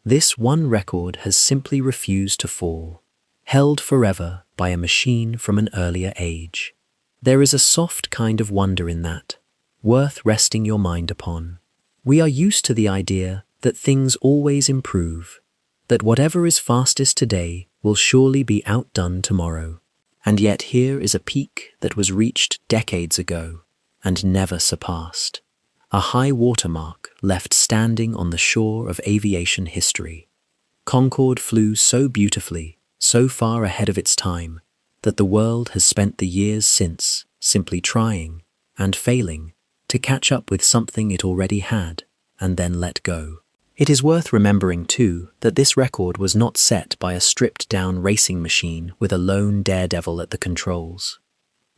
this one record has simply refused to fall, held forever by a machine from an earlier age. There is a soft kind of wonder in that, worth resting your mind upon. We are used to the idea that things always improve, that whatever is fastest today will surely be outdone tomorrow. And yet here is a peak that was reached decades ago and never surpassed. A high watermark left standing on the shore of aviation history. Concorde flew so beautifully, so far ahead of its time, that the world has spent the years since simply trying and failing to catch up with something it already had and then let go. It is worth remembering, too, that this record was not set by a stripped-down racing machine with a lone daredevil at the controls.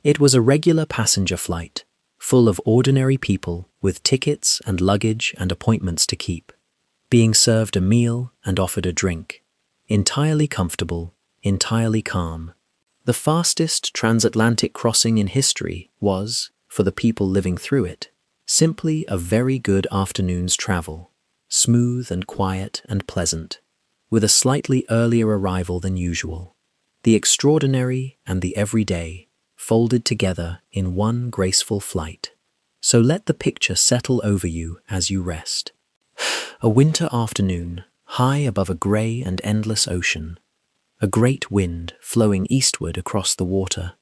It was a regular passenger flight, full of ordinary people with tickets and luggage and appointments to keep, being served a meal and offered a drink, entirely comfortable, entirely calm. The fastest transatlantic crossing in history was, for the people living through it, simply a very good afternoon's travel, smooth and quiet and pleasant, with a slightly earlier arrival than usual. The extraordinary and the everyday folded together in one graceful flight. So let the picture settle over you as you rest. A winter afternoon, high above a grey and endless ocean, a great wind flowing eastward across the water,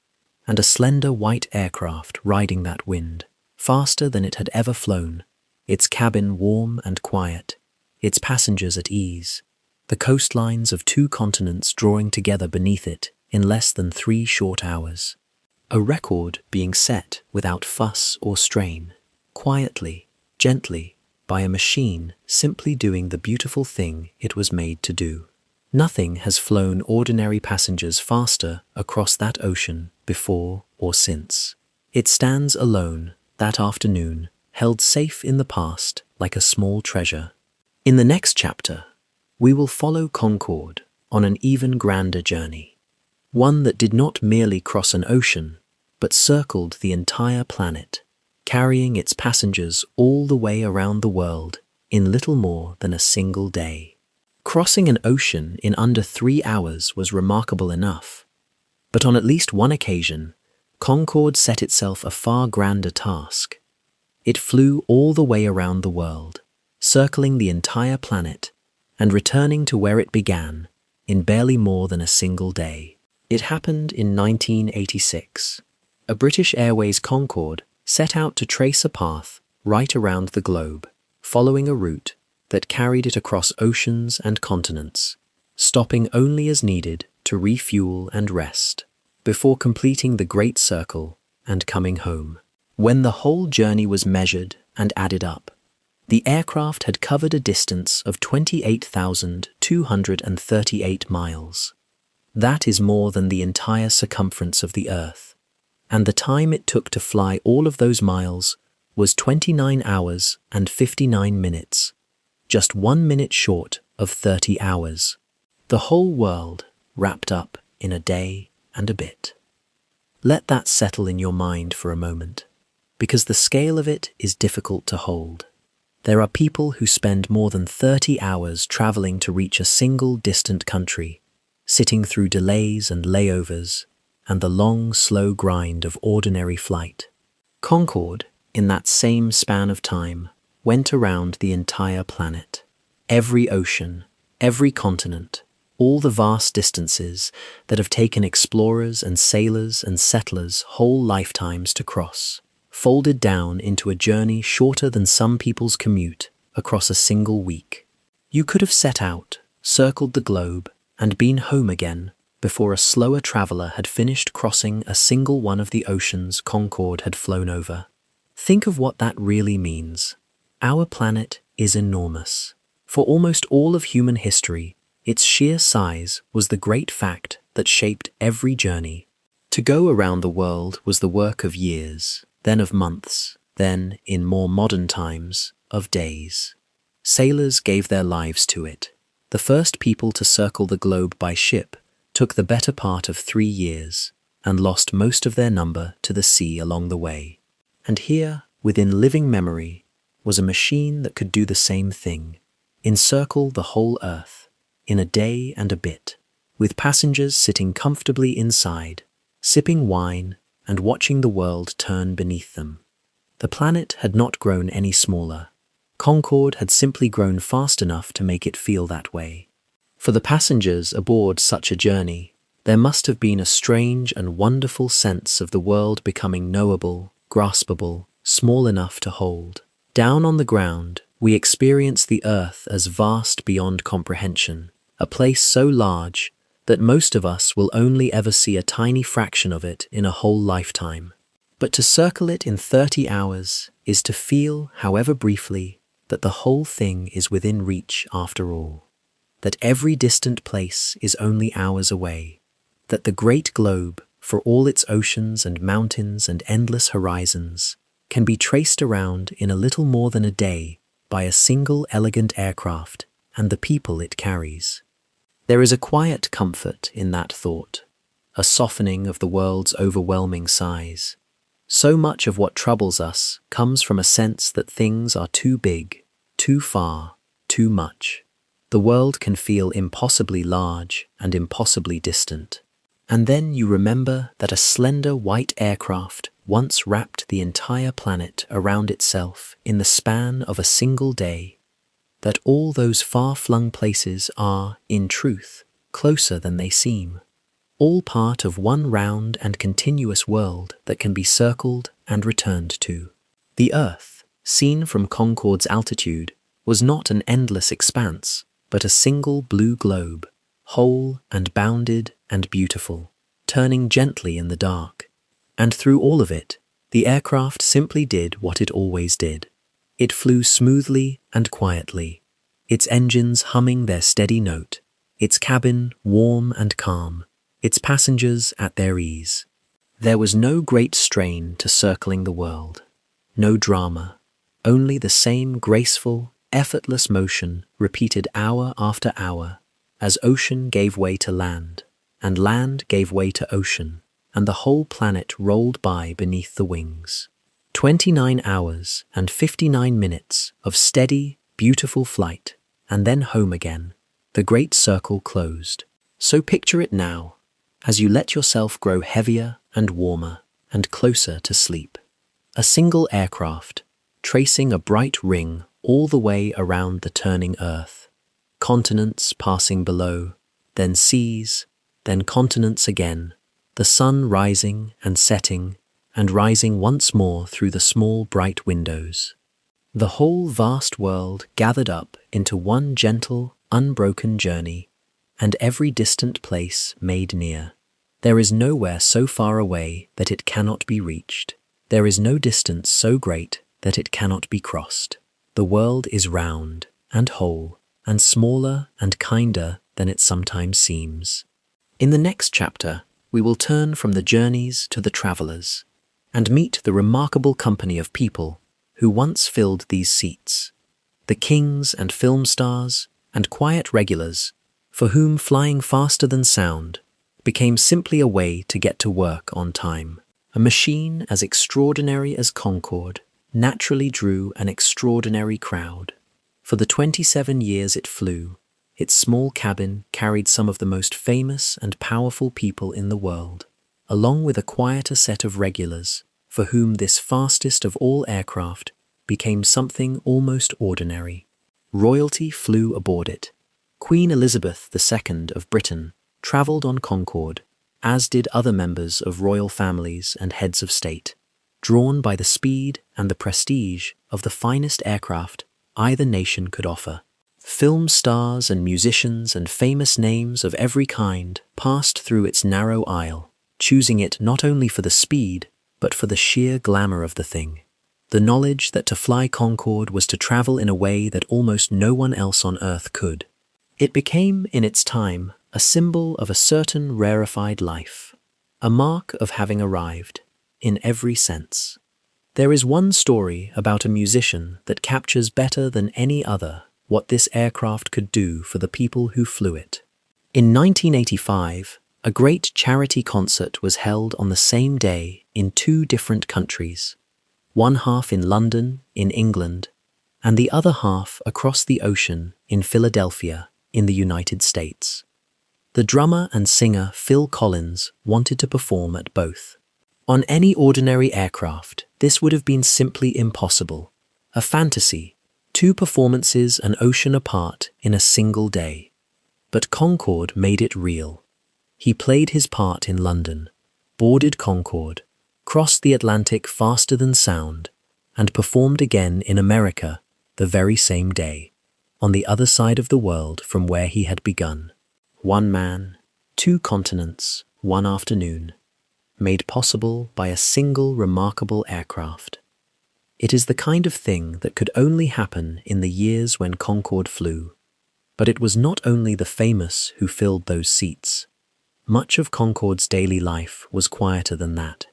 and a slender white aircraft riding that wind, faster than it had ever flown, its cabin warm and quiet, its passengers at ease, the coastlines of 2 continents drawing together beneath it in less than 3 short hours. A record being set without fuss or strain, quietly, gently, by a machine simply doing the beautiful thing it was made to do. Nothing has flown ordinary passengers faster across that ocean before or since. It stands alone, that afternoon, held safe in the past like a small treasure. In the next chapter, we will follow Concorde on an even grander journey. One that did not merely cross an ocean, but circled the entire planet, carrying its passengers all the way around the world in little more than a single day. Crossing an ocean in under 3 hours was remarkable enough, but on at least one occasion, Concorde set itself a far grander task. It flew all the way around the world, circling the entire planet, and returning to where it began in barely more than a single day. It happened in 1986. A British Airways Concorde set out to trace a path right around the globe, following a route that carried it across oceans and continents, stopping only as needed to refuel and rest, before completing the Great Circle and coming home. When the whole journey was measured and added up, the aircraft had covered a distance of 28,238 miles. That is more than the entire circumference of the Earth, and the time it took to fly all of those miles was 29 hours and 59 minutes, just 1 minute short of 30 hours. The whole world wrapped up in a day and a bit. Let that settle in your mind for a moment, because the scale of it is difficult to hold. There are people who spend more than 30 hours traveling to reach a single distant country, sitting through delays and layovers, and the long, slow grind of ordinary flight. Concorde, in that same span of time, went around the entire planet. Every ocean, every continent, all the vast distances that have taken explorers and sailors and settlers whole lifetimes to cross, folded down into a journey shorter than some people's commute across a single week. You could have set out, circled the globe, and been home again before a slower traveler had finished crossing a single one of the oceans Concorde had flown over. Think of what that really means. Our planet is enormous. For almost all of human history, its sheer size was the great fact that shaped every journey. To go around the world was the work of years, then of months, then, in more modern times, of days. Sailors gave their lives to it. The first people to circle the globe by ship took the better part of 3 years and lost most of their number to the sea along the way. And here, within living memory, was a machine that could do the same thing, encircle the whole Earth in a day and a bit, with passengers sitting comfortably inside, sipping wine and watching the world turn beneath them. The planet had not grown any smaller. Concorde had simply grown fast enough to make it feel that way. For the passengers aboard such a journey, there must have been a strange and wonderful sense of the world becoming knowable, graspable, small enough to hold. Down on the ground, we experience the Earth as vast beyond comprehension, a place so large that most of us will only ever see a tiny fraction of it in a whole lifetime. But to circle it in 30 hours is to feel, however briefly, that the whole thing is within reach after all, that every distant place is only hours away, that the great globe, for all its oceans and mountains and endless horizons, can be traced around in a little more than a day by a single elegant aircraft and the people it carries. There is a quiet comfort in that thought, a softening of the world's overwhelming size. So much of what troubles us comes from a sense that things are too big, too far, too much. The world can feel impossibly large and impossibly distant. And then you remember that a slender white aircraft once wrapped the entire planet around itself in the span of a single day. that all those far-flung places are, in truth, closer than they seem, all part of one round and continuous world that can be circled and returned to. The Earth, seen from Concorde's altitude, was not an endless expanse, but a single blue globe, whole and bounded and beautiful, turning gently in the dark. And through all of it, the aircraft simply did what it always did. It flew smoothly and quietly, its engines humming their steady note, its cabin warm and calm, its passengers at their ease. There was no great strain to circling the world, no drama, only the same graceful, effortless motion repeated hour after hour as ocean gave way to land, and land gave way to ocean, and the whole planet rolled by beneath the wings. 29 hours and 59 minutes of steady, beautiful flight, and then home again. The great circle closed. So picture it now, as you let yourself grow heavier and warmer and closer to sleep. A single aircraft, tracing a bright ring all the way around the turning Earth. Continents passing below, then seas, then continents again, the sun rising and setting, and rising once more through the small bright windows. The whole vast world gathered up into one gentle, unbroken journey, and every distant place made near. There is nowhere so far away that it cannot be reached. There is no distance so great that it cannot be crossed. The world is round and whole, and smaller and kinder than it sometimes seems. In the next chapter, we will turn from the journeys to the travelers, and meet the remarkable company of people who once filled these seats, the kings and film stars and quiet regulars for whom flying faster than sound became simply a way to get to work on time. A machine as extraordinary as Concorde naturally drew an extraordinary crowd. For the 27 years it flew, its small cabin carried some of the most famous and powerful people in the world, along with a quieter set of regulars for whom this fastest of all aircraft became something almost ordinary. Royalty flew aboard it. Queen Elizabeth II of Britain travelled on Concorde, as did other members of royal families and heads of state, drawn by the speed and the prestige of the finest aircraft either nation could offer. Film stars and musicians and famous names of every kind passed through its narrow aisle, choosing it not only for the speed, but for the sheer glamour of the thing. The knowledge that to fly Concorde was to travel in a way that almost no one else on Earth could. It became, in its time, a symbol of a certain rarefied life, a mark of having arrived, in every sense. There is one story about a musician that captures better than any other what this aircraft could do for the people who flew it. In 1985, a great charity concert was held on the same day in 2 different countries, one half in London, in England, and the other half across the ocean in Philadelphia, in the United States. The drummer and singer Phil Collins wanted to perform at both. On any ordinary aircraft, this would have been simply impossible, a fantasy, 2 performances an ocean apart in a single day. But Concorde made it real. He played his part in London, boarded Concorde, crossed the Atlantic faster than sound, and performed again in America the very same day, on the other side of the world from where he had begun. 1 man, 2 continents, 1 afternoon, made possible by a single remarkable aircraft. It is the kind of thing that could only happen in the years when Concorde flew. But it was not only the famous who filled those seats. Much of Concorde's daily life was quieter than that.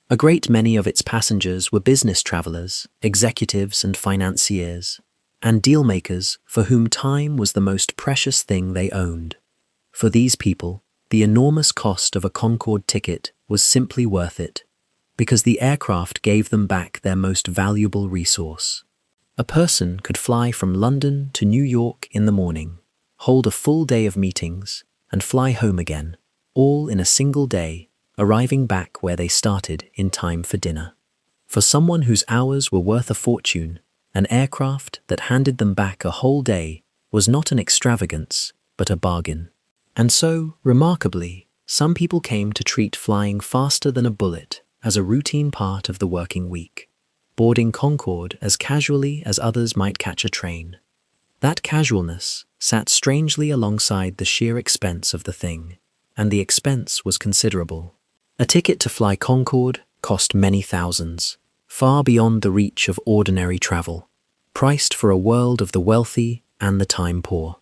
A great many of its passengers were business travelers, executives and financiers, and dealmakers for whom time was the most precious thing they owned. For these people, the enormous cost of a Concorde ticket was simply worth it, because the aircraft gave them back their most valuable resource. A person could fly from London to New York in the morning, hold a full day of meetings, and fly home again, all in a single day, arriving back where they started in time for dinner. For someone whose hours were worth a fortune, An aircraft that handed them back a whole day was not an extravagance, but a bargain. And so, remarkably, some people came to treat flying faster than a bullet as a routine part of the working week, boarding Concorde as casually as others might catch a train. That casualness sat strangely alongside the sheer expense of the thing, and the expense was considerable. A ticket to fly Concorde cost many thousands, far beyond the reach of ordinary travel, priced for a world of the wealthy and the time poor.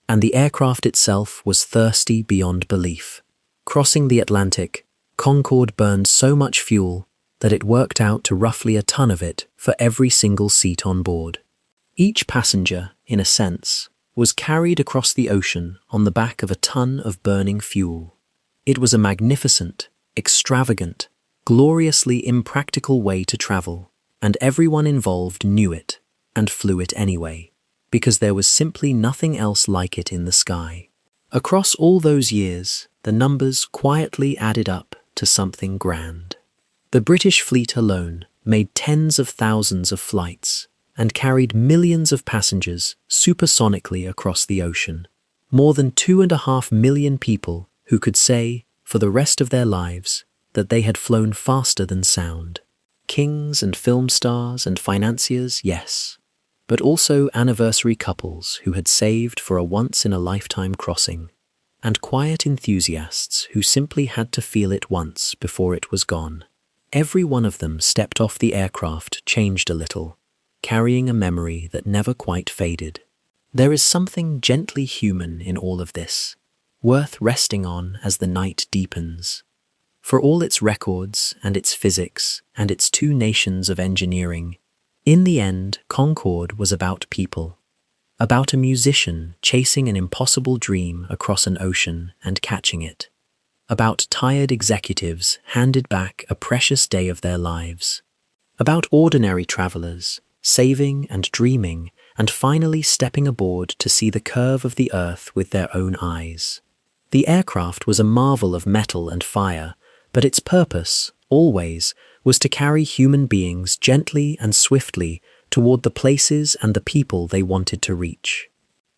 And the aircraft itself was thirsty beyond belief. Crossing the Atlantic, Concorde burned so much fuel that it worked out to roughly a ton of it for every single seat on board. Each passenger, in a sense, was carried across the ocean on the back of a ton of burning fuel. It was a magnificent, extravagant, gloriously impractical way to travel, and everyone involved knew it and flew it anyway, because there was simply nothing else like it in the sky. Across all those years, the numbers quietly added up to something grand. The British fleet alone made tens of thousands of flights and carried millions of passengers supersonically across the ocean. More than 2.5 million people who could say, for the rest of their lives, that they had flown faster than sound. Kings and film stars and financiers, yes, but also anniversary couples who had saved for a once-in-a-lifetime crossing, and quiet enthusiasts who simply had to feel it once before it was gone. Every one of them stepped off the aircraft changed a little, carrying a memory that never quite faded. There is something gently human in all of this, worth resting on as the night deepens. For all its records and its physics and its two nations of engineering, in the end, Concorde was about people. About a musician chasing an impossible dream across an ocean and catching it. About tired executives handed back a precious day of their lives. About ordinary travelers saving and dreaming and finally stepping aboard to see the curve of the earth with their own eyes. The aircraft was a marvel of metal and fire, but its purpose, always, was to carry human beings gently and swiftly toward the places and the people they wanted to reach.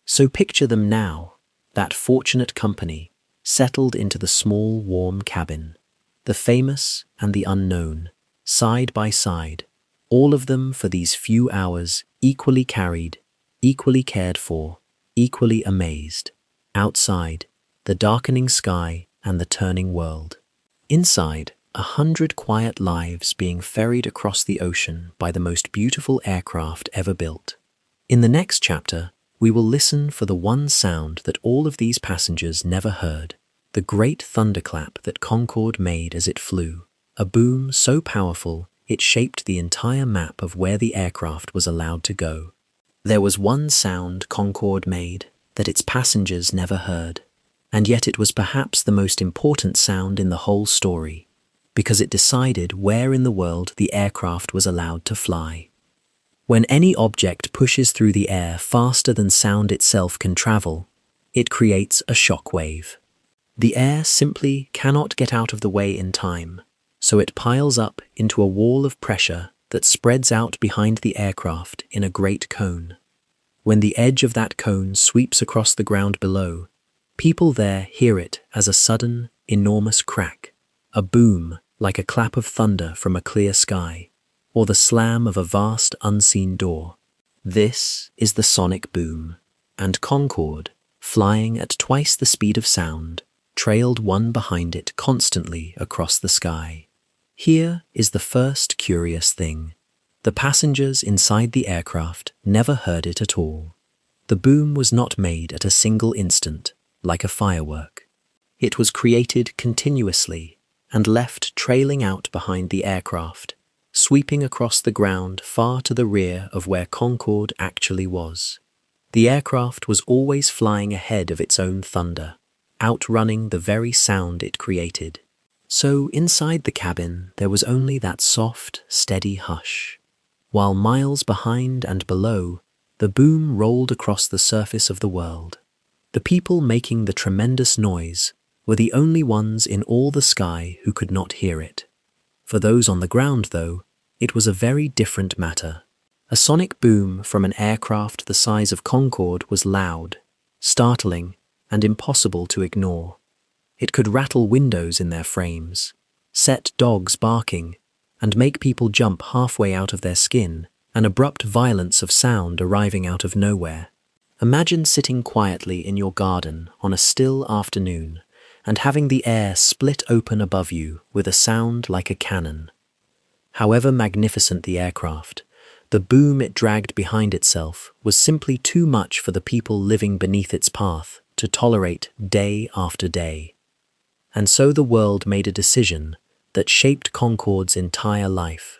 So picture them now, that fortunate company, settled into the small, warm cabin, the famous and the unknown, side by side, all of them for these few hours equally carried, equally cared for, equally amazed. Outside, the darkening sky and the turning world. Inside, 100 quiet lives being ferried across the ocean by the most beautiful aircraft ever built. In the next chapter, we will listen for the one sound that all of these passengers never heard, the great thunderclap that Concorde made as it flew, a boom so powerful it shaped the entire map of where the aircraft was allowed to go. There was one sound Concorde made that its passengers never heard, and yet it was perhaps the most important sound in the whole story, because it decided where in the world the aircraft was allowed to fly. When any object pushes through the air faster than sound itself can travel, it creates a shock wave. The air simply cannot get out of the way in time, so it piles up into a wall of pressure that spreads out behind the aircraft in a great cone. When the edge of that cone sweeps across the ground below, people there hear it as a sudden, enormous crack, a boom like a clap of thunder from a clear sky, or the slam of a vast unseen door. This is the sonic boom, and Concorde, flying at twice the speed of sound, trailed one behind it constantly across the sky. Here is the first curious thing. The passengers inside the aircraft never heard it at all. The boom was not made at a single instant, like a firework. It was created continuously and left trailing out behind the aircraft, sweeping across the ground far to the rear of where Concorde actually was. The aircraft was always flying ahead of its own thunder, outrunning the very sound it created. So inside the cabin there was only that soft, steady hush, while miles behind and below, the boom rolled across the surface of the world. The people making the tremendous noise were the only ones in all the sky who could not hear it. For those on the ground, though, it was a very different matter. A sonic boom from an aircraft the size of Concorde was loud, startling, and impossible to ignore. It could rattle windows in their frames, set dogs barking, and make people jump halfway out of their skin, an abrupt violence of sound arriving out of nowhere. Imagine sitting quietly in your garden on a still afternoon and having the air split open above you with a sound like a cannon. However magnificent the aircraft, the boom it dragged behind itself was simply too much for the people living beneath its path to tolerate day after day. And so the world made a decision that shaped Concorde's entire life.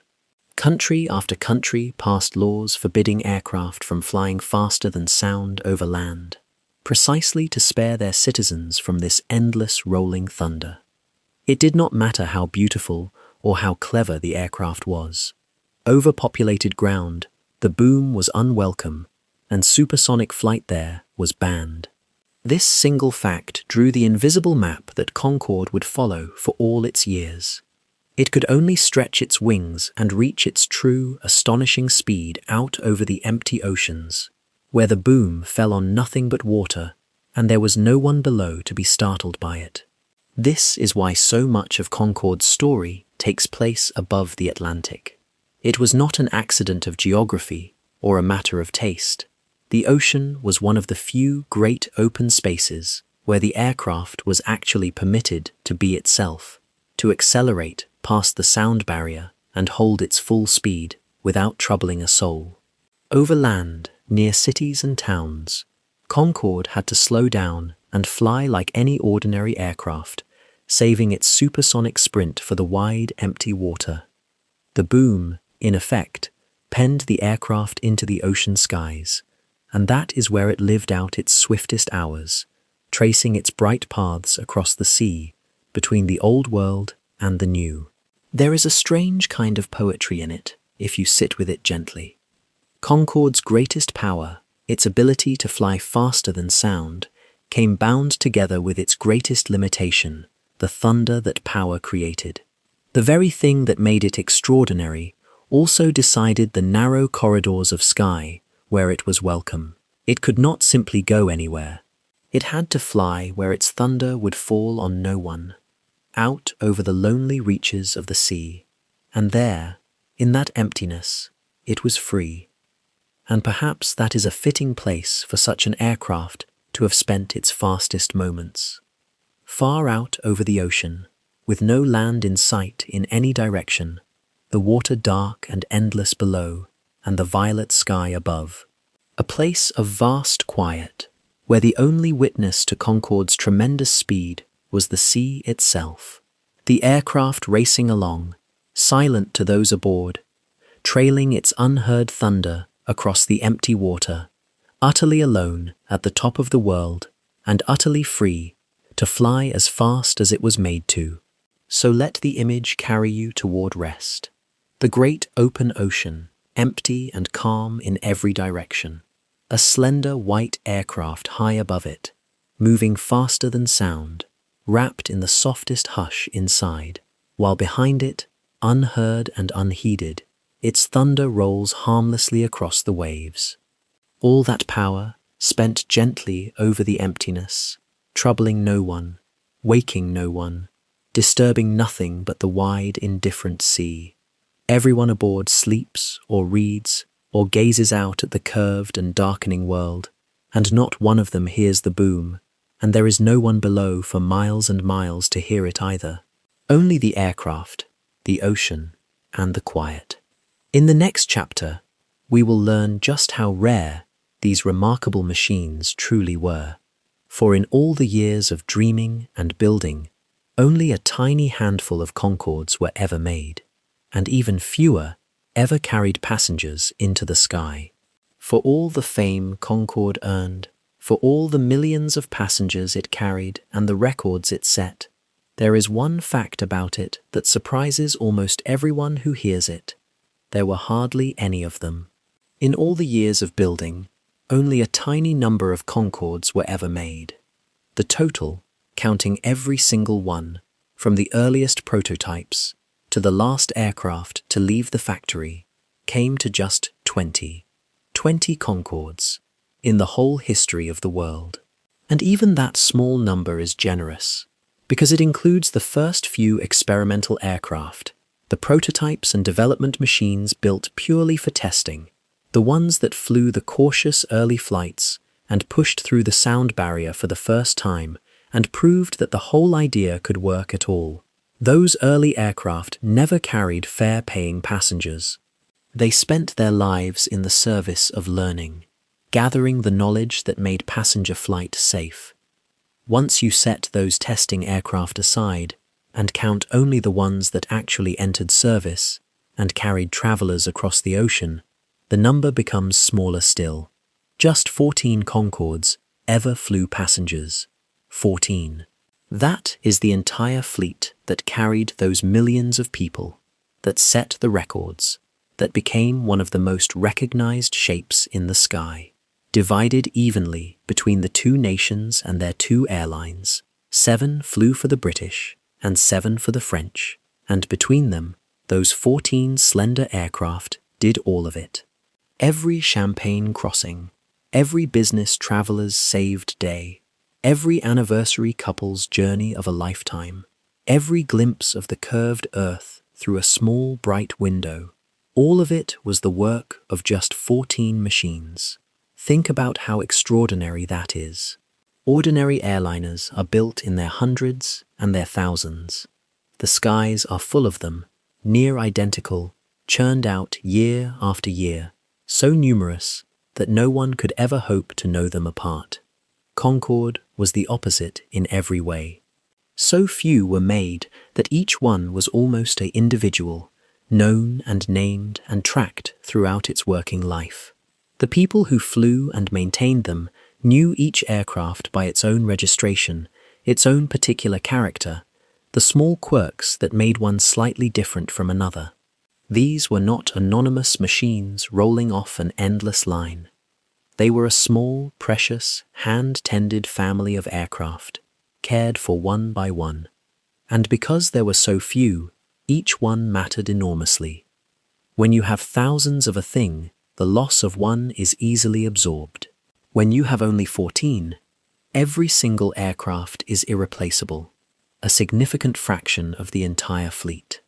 Country after country passed laws forbidding aircraft from flying faster than sound over land, precisely to spare their citizens from this endless rolling thunder. It did not matter how beautiful or how clever the aircraft was. Overpopulated ground, the boom was unwelcome, and supersonic flight there was banned. This single fact drew the invisible map that Concorde would follow for all its years. It could only stretch its wings and reach its true, astonishing speed out over the empty oceans, where the boom fell on nothing but water, and there was no one below to be startled by it. This is why so much of Concorde's story takes place above the Atlantic. It was not an accident of geography or a matter of taste. The ocean was one of the few great open spaces where the aircraft was actually permitted to be itself, to accelerate past the sound barrier and hold its full speed without troubling a soul. Over land, near cities and towns, Concorde had to slow down and fly like any ordinary aircraft, saving its supersonic sprint for the wide, empty water. The boom, in effect, penned the aircraft into the ocean skies, and that is where it lived out its swiftest hours, tracing its bright paths across the sea, between the old world and the new. There is a strange kind of poetry in it, if you sit with it gently. Concorde's greatest power, its ability to fly faster than sound, came bound together with its greatest limitation, the thunder that power created. The very thing that made it extraordinary also decided the narrow corridors of sky where it was welcome. It could not simply go anywhere. It had to fly where its thunder would fall on no one, out over the lonely reaches of the sea. And there, in that emptiness, it was free. And perhaps that is a fitting place for such an aircraft to have spent its fastest moments. Far out over the ocean, with no land in sight in any direction, the water dark and endless below, and the violet sky above. A place of vast quiet, where the only witness to Concorde's tremendous speed was the sea itself. The aircraft racing along, silent to those aboard, trailing its unheard thunder across the empty water, utterly alone at the top of the world and utterly free to fly as fast as it was made to. So let the image carry you toward rest. The great open ocean, empty and calm in every direction. A slender white aircraft high above it, moving faster than sound, wrapped in the softest hush inside, while behind it, unheard and unheeded, its thunder rolls harmlessly across the waves. All that power spent gently over the emptiness, troubling no one, waking no one, disturbing nothing but the wide, indifferent sea. Everyone aboard sleeps or reads or gazes out at the curved and darkening world, and not one of them hears the boom, and there is no one below for miles and miles to hear it either. Only the aircraft, the ocean, and the quiet. In the next chapter, we will learn just how rare these remarkable machines truly were. For in all the years of dreaming and building, only a tiny handful of Concordes were ever made, and even fewer ever carried passengers into the sky. For all the fame Concorde earned, for all the millions of passengers it carried and the records it set, there is one fact about it that surprises almost everyone who hears it. There were hardly any of them. In all the years of building, only a tiny number of Concordes were ever made. The total, counting every single one, from the earliest prototypes to the last aircraft to leave the factory, came to just 20. 20 Concordes in the whole history of the world. And even that small number is generous, because it includes the first few experimental aircraft, the prototypes and development machines built purely for testing, the ones that flew the cautious early flights and pushed through the sound barrier for the first time and proved that the whole idea could work at all. Those early aircraft never carried fare-paying passengers. They spent their lives in the service of learning, gathering the knowledge that made passenger flight safe. Once you set those testing aircraft aside and count only the ones that actually entered service and carried travelers across the ocean, the number becomes smaller still. Just 14 Concordes ever flew passengers. 14. That is the entire fleet that carried those millions of people, that set the records, that became one of the most recognized shapes in the sky. Divided evenly between the two nations and their two airlines, 7 flew for the British and 7 for the French, and between them, those 14 slender aircraft did all of it. Every champagne crossing, every business traveler's saved day, every anniversary couple's journey of a lifetime, every glimpse of the curved earth through a small bright window, all of it was the work of just 14 machines. Think about how extraordinary that is. Ordinary airliners are built in their hundreds and their thousands. The skies are full of them, near identical, churned out year after year, so numerous that no one could ever hope to know them apart. Concorde was the opposite in every way. So few were made that each one was almost an individual, known and named and tracked throughout its working life. The people who flew and maintained them knew each aircraft by its own registration, its own particular character, the small quirks that made one slightly different from another. These were not anonymous machines rolling off an endless line. They were a small, precious, hand-tended family of aircraft, cared for one by one. And because there were so few, each one mattered enormously. When you have thousands of a thing, the loss of one is easily absorbed. When you have only 14, every single aircraft is irreplaceable, a significant fraction of the entire fleet.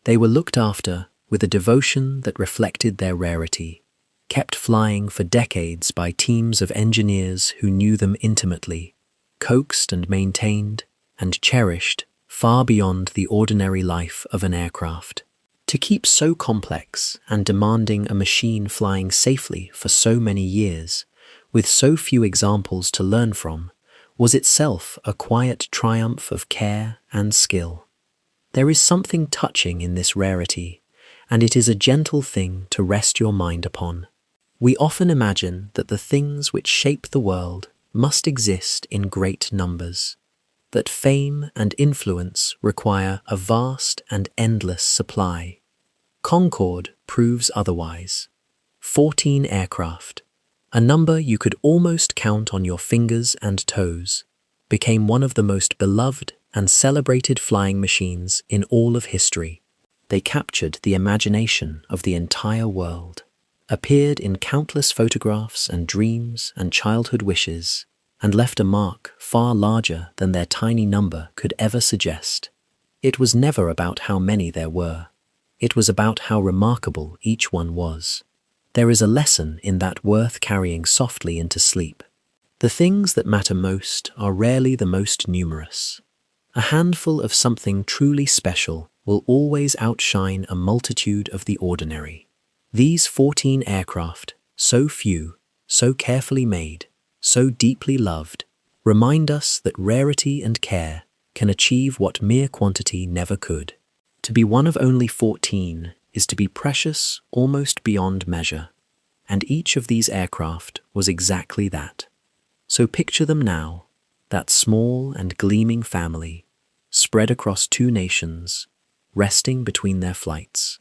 They were looked after with a devotion that reflected their rarity, kept flying for decades by teams of engineers who knew them intimately, coaxed and maintained and cherished far beyond the ordinary life of an aircraft. To keep so complex and demanding a machine flying safely for so many years, with so few examples to learn from, was itself a quiet triumph of care and skill. There is something touching in this rarity, and it is a gentle thing to rest your mind upon. We often imagine that the things which shape the world must exist in great numbers, that fame and influence require a vast and endless supply. Concorde proves otherwise. 14 aircraft, a number you could almost count on your fingers and toes, became one of the most beloved and celebrated flying machines in all of history. They captured the imagination of the entire world, appeared in countless photographs and dreams and childhood wishes, and left a mark far larger than their tiny number could ever suggest. It was never about how many there were. It was about how remarkable each one was. There is a lesson in that worth carrying softly into sleep. The things that matter most are rarely the most numerous. A handful of something truly special will always outshine a multitude of the ordinary. These 14 aircraft, so few, so carefully made, so deeply loved, remind us that rarity and care can achieve what mere quantity never could. To be one of only 14 is to be precious almost beyond measure, and each of these aircraft was exactly that. So picture them now, that small and gleaming family, spread across 2 nations, resting between their flights.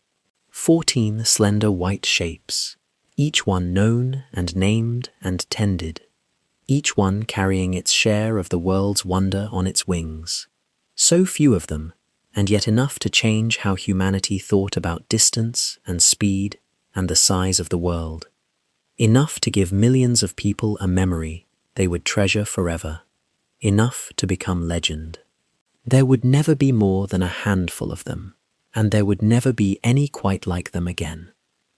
14 slender white shapes, each one known and named and tended, each one carrying its share of the world's wonder on its wings. So few of them, and yet enough to change how humanity thought about distance and speed and the size of the world. Enough to give millions of people a memory they would treasure forever. Enough to become legend. There would never be more than a handful of them, and there would never be any quite like them again.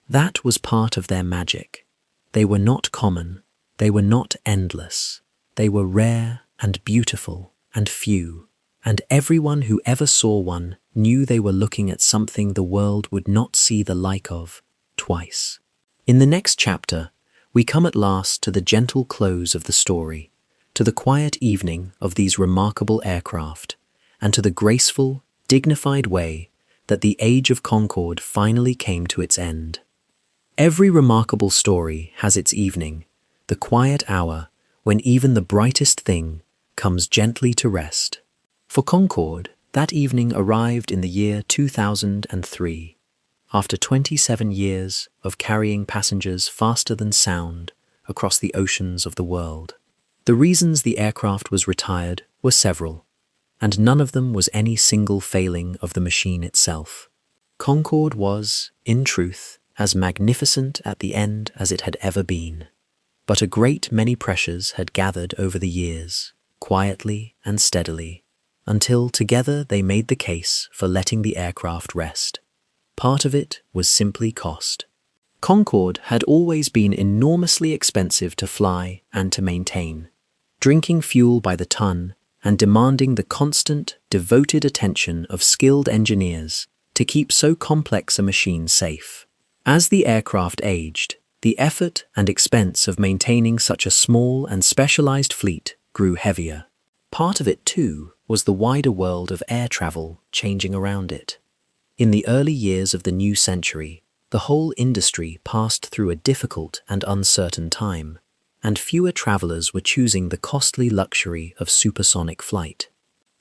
That was part of their magic. They were not common, they were not endless. They were rare and beautiful and few, and everyone who ever saw one knew they were looking at something the world would not see the like of twice. In the next chapter, we come at last to the gentle close of the story, to the quiet evening of these remarkable aircraft, and to the graceful, dignified way that the age of Concorde finally came to its end. Every remarkable story has its evening, the quiet hour when even the brightest thing comes gently to rest. For Concorde, that evening arrived in the year 2003, after 27 years of carrying passengers faster than sound across the oceans of the world. The reasons the aircraft was retired were several, and none of them was any single failing of the machine itself. Concorde was, in truth, as magnificent at the end as it had ever been. But a great many pressures had gathered over the years, quietly and steadily, until together they made the case for letting the aircraft rest. Part of it was simply cost. Concorde had always been enormously expensive to fly and to maintain, drinking fuel by the ton and demanding the constant, devoted attention of skilled engineers to keep so complex a machine safe. As the aircraft aged, the effort and expense of maintaining such a small and specialized fleet grew heavier. Part of it, too, was the wider world of air travel changing around it. In the early years of the new century, the whole industry passed through a difficult and uncertain time, and fewer travelers were choosing the costly luxury of supersonic flight.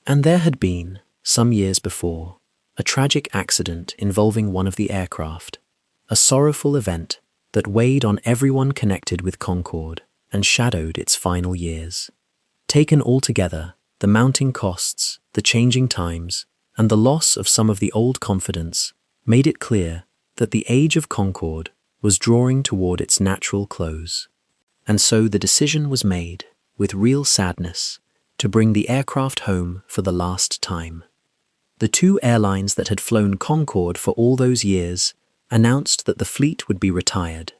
And there had been, some years before, a tragic accident involving one of the aircraft, a sorrowful event that weighed on everyone connected with Concorde and shadowed its final years. Taken all together, the mounting costs, the changing times, and the loss of some of the old confidence made it clear that the age of Concorde was drawing toward its natural close. And so the decision was made, with real sadness, to bring the aircraft home for the last time. The two airlines that had flown Concorde for all those years announced that the fleet would be retired,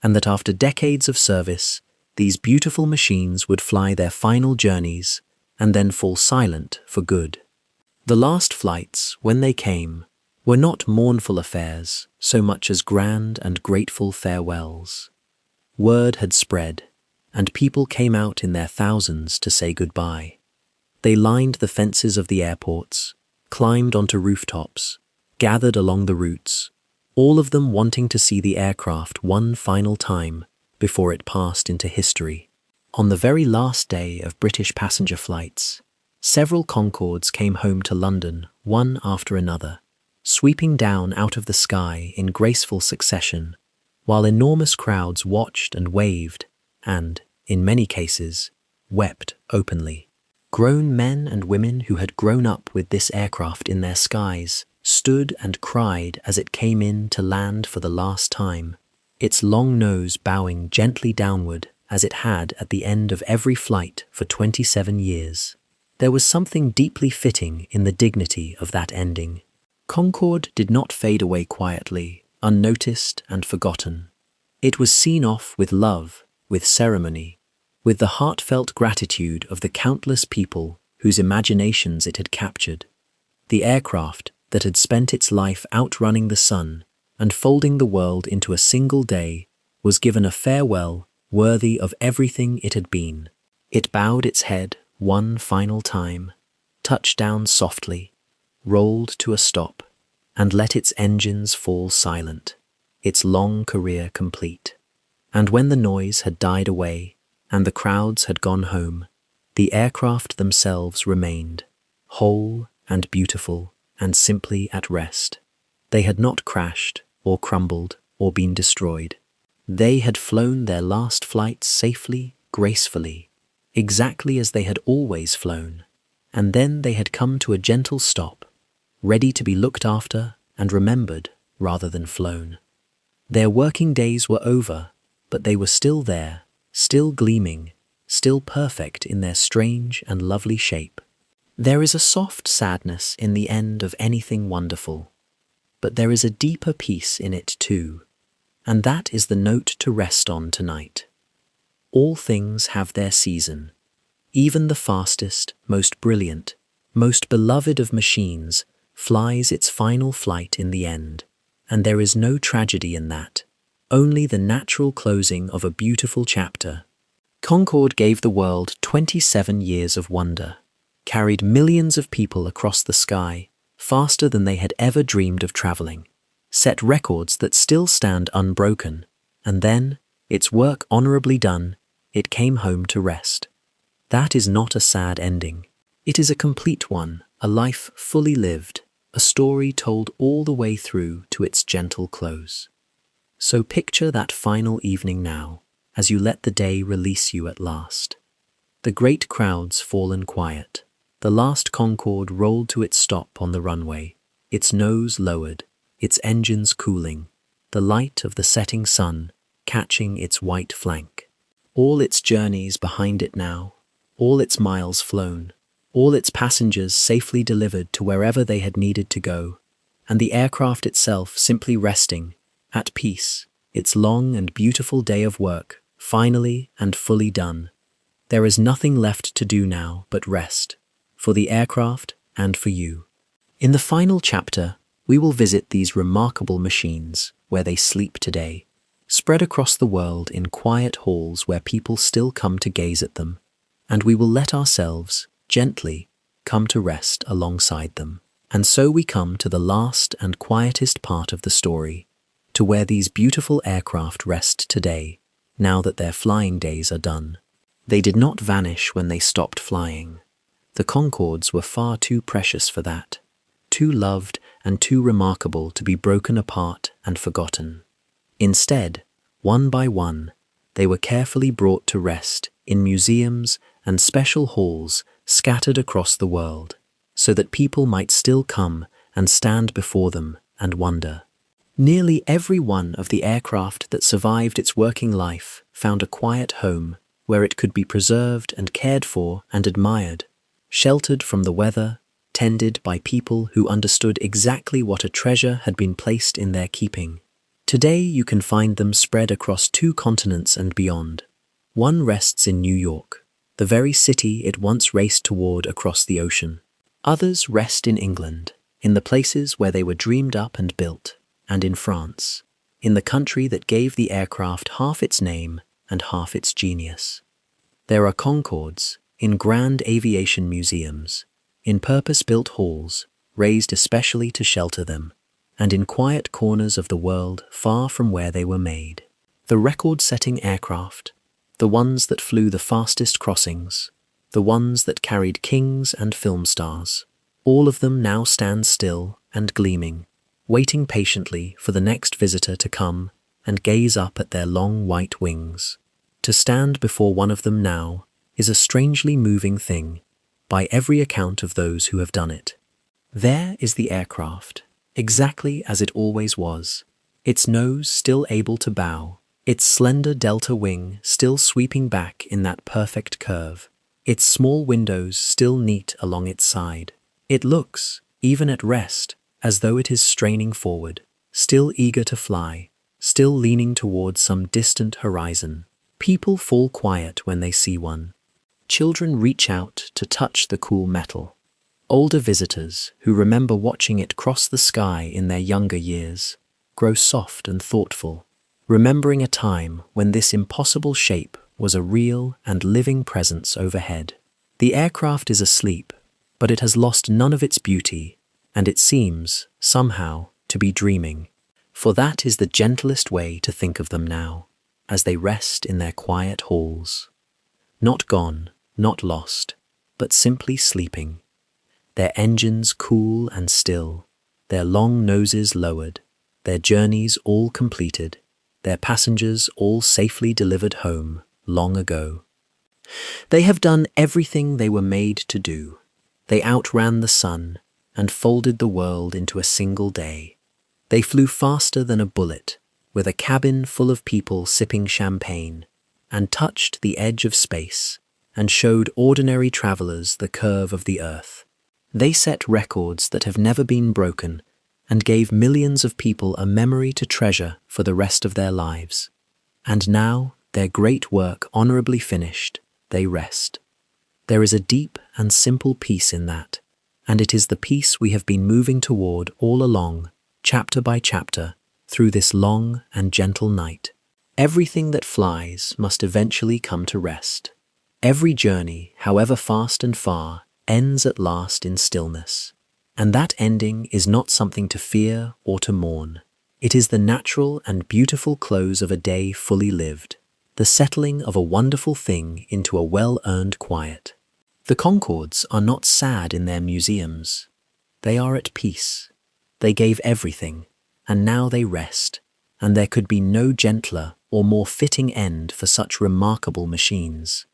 and that after decades of service, these beautiful machines would fly their final journeys and then fall silent for good. The last flights, when they came, were not mournful affairs so much as grand and grateful farewells. Word had spread, and people came out in their thousands to say goodbye. They lined the fences of the airports, climbed onto rooftops, gathered along the routes, all of them wanting to see the aircraft one final time before it passed into history. On the very last day of British passenger flights, several Concordes came home to London one after another, sweeping down out of the sky in graceful succession, while enormous crowds watched and waved and, in many cases, wept openly. Grown men and women who had grown up with this aircraft in their skies stood and cried as it came in to land for the last time, its long nose bowing gently downward as it had at the end of every flight for 27 years. There was something deeply fitting in the dignity of that ending. Concorde did not fade away quietly, unnoticed and forgotten. It was seen off with love, with ceremony, with the heartfelt gratitude of the countless people whose imaginations it had captured. The aircraft that had spent its life outrunning the sun and folding the world into a single day was given a farewell worthy of everything it had been. It bowed its head one final time, touched down softly, rolled to a stop, and let its engines fall silent, its long career complete. And when the noise had died away and the crowds had gone home, the aircraft themselves remained, whole and beautiful and simply at rest. They had not crashed or crumbled or been destroyed. They had flown their last flight safely, gracefully, exactly as they had always flown, and then they had come to a gentle stop, ready to be looked after and remembered rather than flown. Their working days were over, but they were still there, still gleaming, still perfect in their strange and lovely shape. There is a soft sadness in the end of anything wonderful, but there is a deeper peace in it too, and that is the note to rest on tonight. All things have their season. Even the fastest, most brilliant, most beloved of machines flies its final flight in the end, and there is no tragedy in that, only the natural closing of a beautiful chapter. Concorde gave the world 27 years of wonder, carried millions of people across the sky, faster than they had ever dreamed of traveling, set records that still stand unbroken, and then, its work honorably done, it came home to rest. That is not a sad ending. It is a complete one, a life fully lived, a story told all the way through to its gentle close. So picture that final evening now, as you let the day release you at last. The great crowds fallen quiet. The last Concorde rolled to its stop on the runway, its nose lowered, its engines cooling, the light of the setting sun catching its white flank. All its journeys behind it now, all its miles flown, all its passengers safely delivered to wherever they had needed to go, and the aircraft itself simply resting, at peace, its long and beautiful day of work finally and fully done. There is nothing left to do now but rest, for the aircraft and for you. In the final chapter, we will visit these remarkable machines where they sleep today, spread across the world in quiet halls where people still come to gaze at them, and we will let ourselves, gently, come to rest alongside them. And so we come to the last and quietest part of the story, to where these beautiful aircraft rest today, now that their flying days are done. They did not vanish when they stopped flying. The Concordes were far too precious for that, too loved and too remarkable to be broken apart and forgotten. Instead, one by one, they were carefully brought to rest in museums and special halls scattered across the world, so that people might still come and stand before them and wonder. Nearly every one of the aircraft that survived its working life found a quiet home where it could be preserved and cared for and admired, sheltered from the weather, tended by people who understood exactly what a treasure had been placed in their keeping. Today you can find them spread across 2 continents and beyond. One rests in New York, the very city it once raced toward across the ocean. Others rest in England, in the places where they were dreamed up and built, and in France, in the country that gave the aircraft half its name and half its genius. There are Concordes in grand aviation museums, in purpose-built halls raised especially to shelter them, and in quiet corners of the world far from where they were made. The record-setting aircraft, the ones that flew the fastest crossings, the ones that carried kings and film stars, all of them now stand still and gleaming, waiting patiently for the next visitor to come and gaze up at their long white wings. To stand before one of them now is a strangely moving thing, by every account of those who have done it. There is the aircraft, exactly as it always was, its nose still able to bow, its slender delta wing still sweeping back in that perfect curve, its small windows still neat along its side. It looks, even at rest, as though it is straining forward, still eager to fly, still leaning towards some distant horizon. People fall quiet when they see one. Children reach out to touch the cool metal. Older visitors, who remember watching it cross the sky in their younger years, grow soft and thoughtful, remembering a time when this impossible shape was a real and living presence overhead. The aircraft is asleep, but it has lost none of its beauty, and it seems, somehow, to be dreaming. For that is the gentlest way to think of them now, as they rest in their quiet halls. Not gone, not lost, but simply sleeping. Their engines cool and still, their long noses lowered, their journeys all completed, their passengers all safely delivered home long ago. They have done everything they were made to do. They outran the sun and folded the world into a single day. They flew faster than a bullet, with a cabin full of people sipping champagne, and touched the edge of space and showed ordinary travelers the curve of the earth. They set records that have never been broken and gave millions of people a memory to treasure for the rest of their lives. And now, their great work honorably finished, they rest. There is a deep and simple peace in that, and it is the peace we have been moving toward all along, chapter by chapter, through this long and gentle night. Everything that flies must eventually come to rest. Every journey, however fast and far, ends at last in stillness. And that ending is not something to fear or to mourn. It is the natural and beautiful close of a day fully lived, the settling of a wonderful thing into a well-earned quiet. The Concordes are not sad in their museums. They are at peace. They gave everything, and now they rest, and there could be no gentler or more fitting end for such remarkable machines.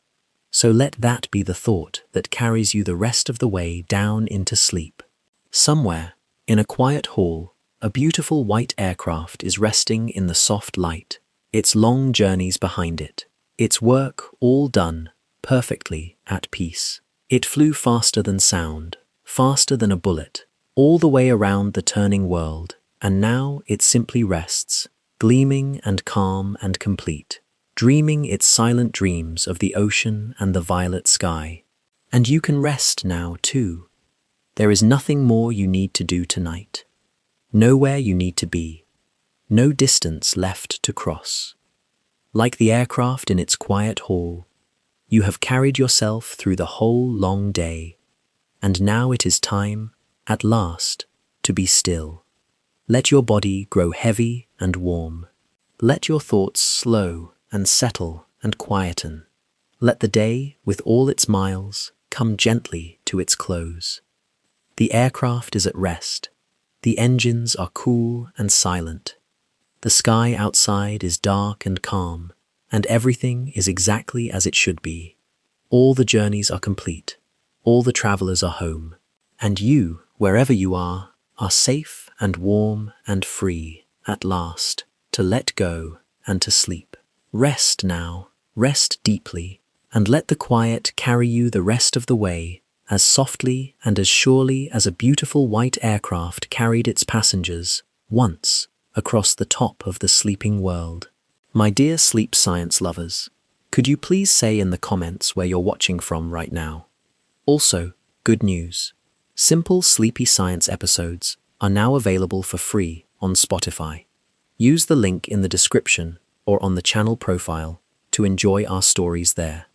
So let that be the thought that carries you the rest of the way down into sleep. Somewhere, in a quiet hall, a beautiful white aircraft is resting in the soft light, its long journeys behind it, its work all done, perfectly at peace. It flew faster than sound, faster than a bullet, all the way around the turning world, and now it simply rests, gleaming and calm and complete, dreaming its silent dreams of the ocean and the violet sky. And you can rest now, too. There is nothing more you need to do tonight. Nowhere you need to be. No distance left to cross. Like the aircraft in its quiet hall, you have carried yourself through the whole long day, and now it is time, at last, to be still. Let your body grow heavy and warm. Let your thoughts slow and settle and quieten. Let the day, with all its miles, come gently to its close. The aircraft is at rest. The engines are cool and silent. The sky outside is dark and calm, and everything is exactly as it should be. All the journeys are complete. All the travelers are home. And you, wherever you are safe and warm and free, at last, to let go and to sleep. Rest now, rest deeply, and let the quiet carry you the rest of the way, as softly and as surely as a beautiful white aircraft carried its passengers, once, across the top of the sleeping world. My dear sleep science lovers, could you please say in the comments where you're watching from right now? Also, good news. Simple Sleepy Science episodes are now available for free on Spotify. Use the link in the description or on the channel profile to enjoy our stories there.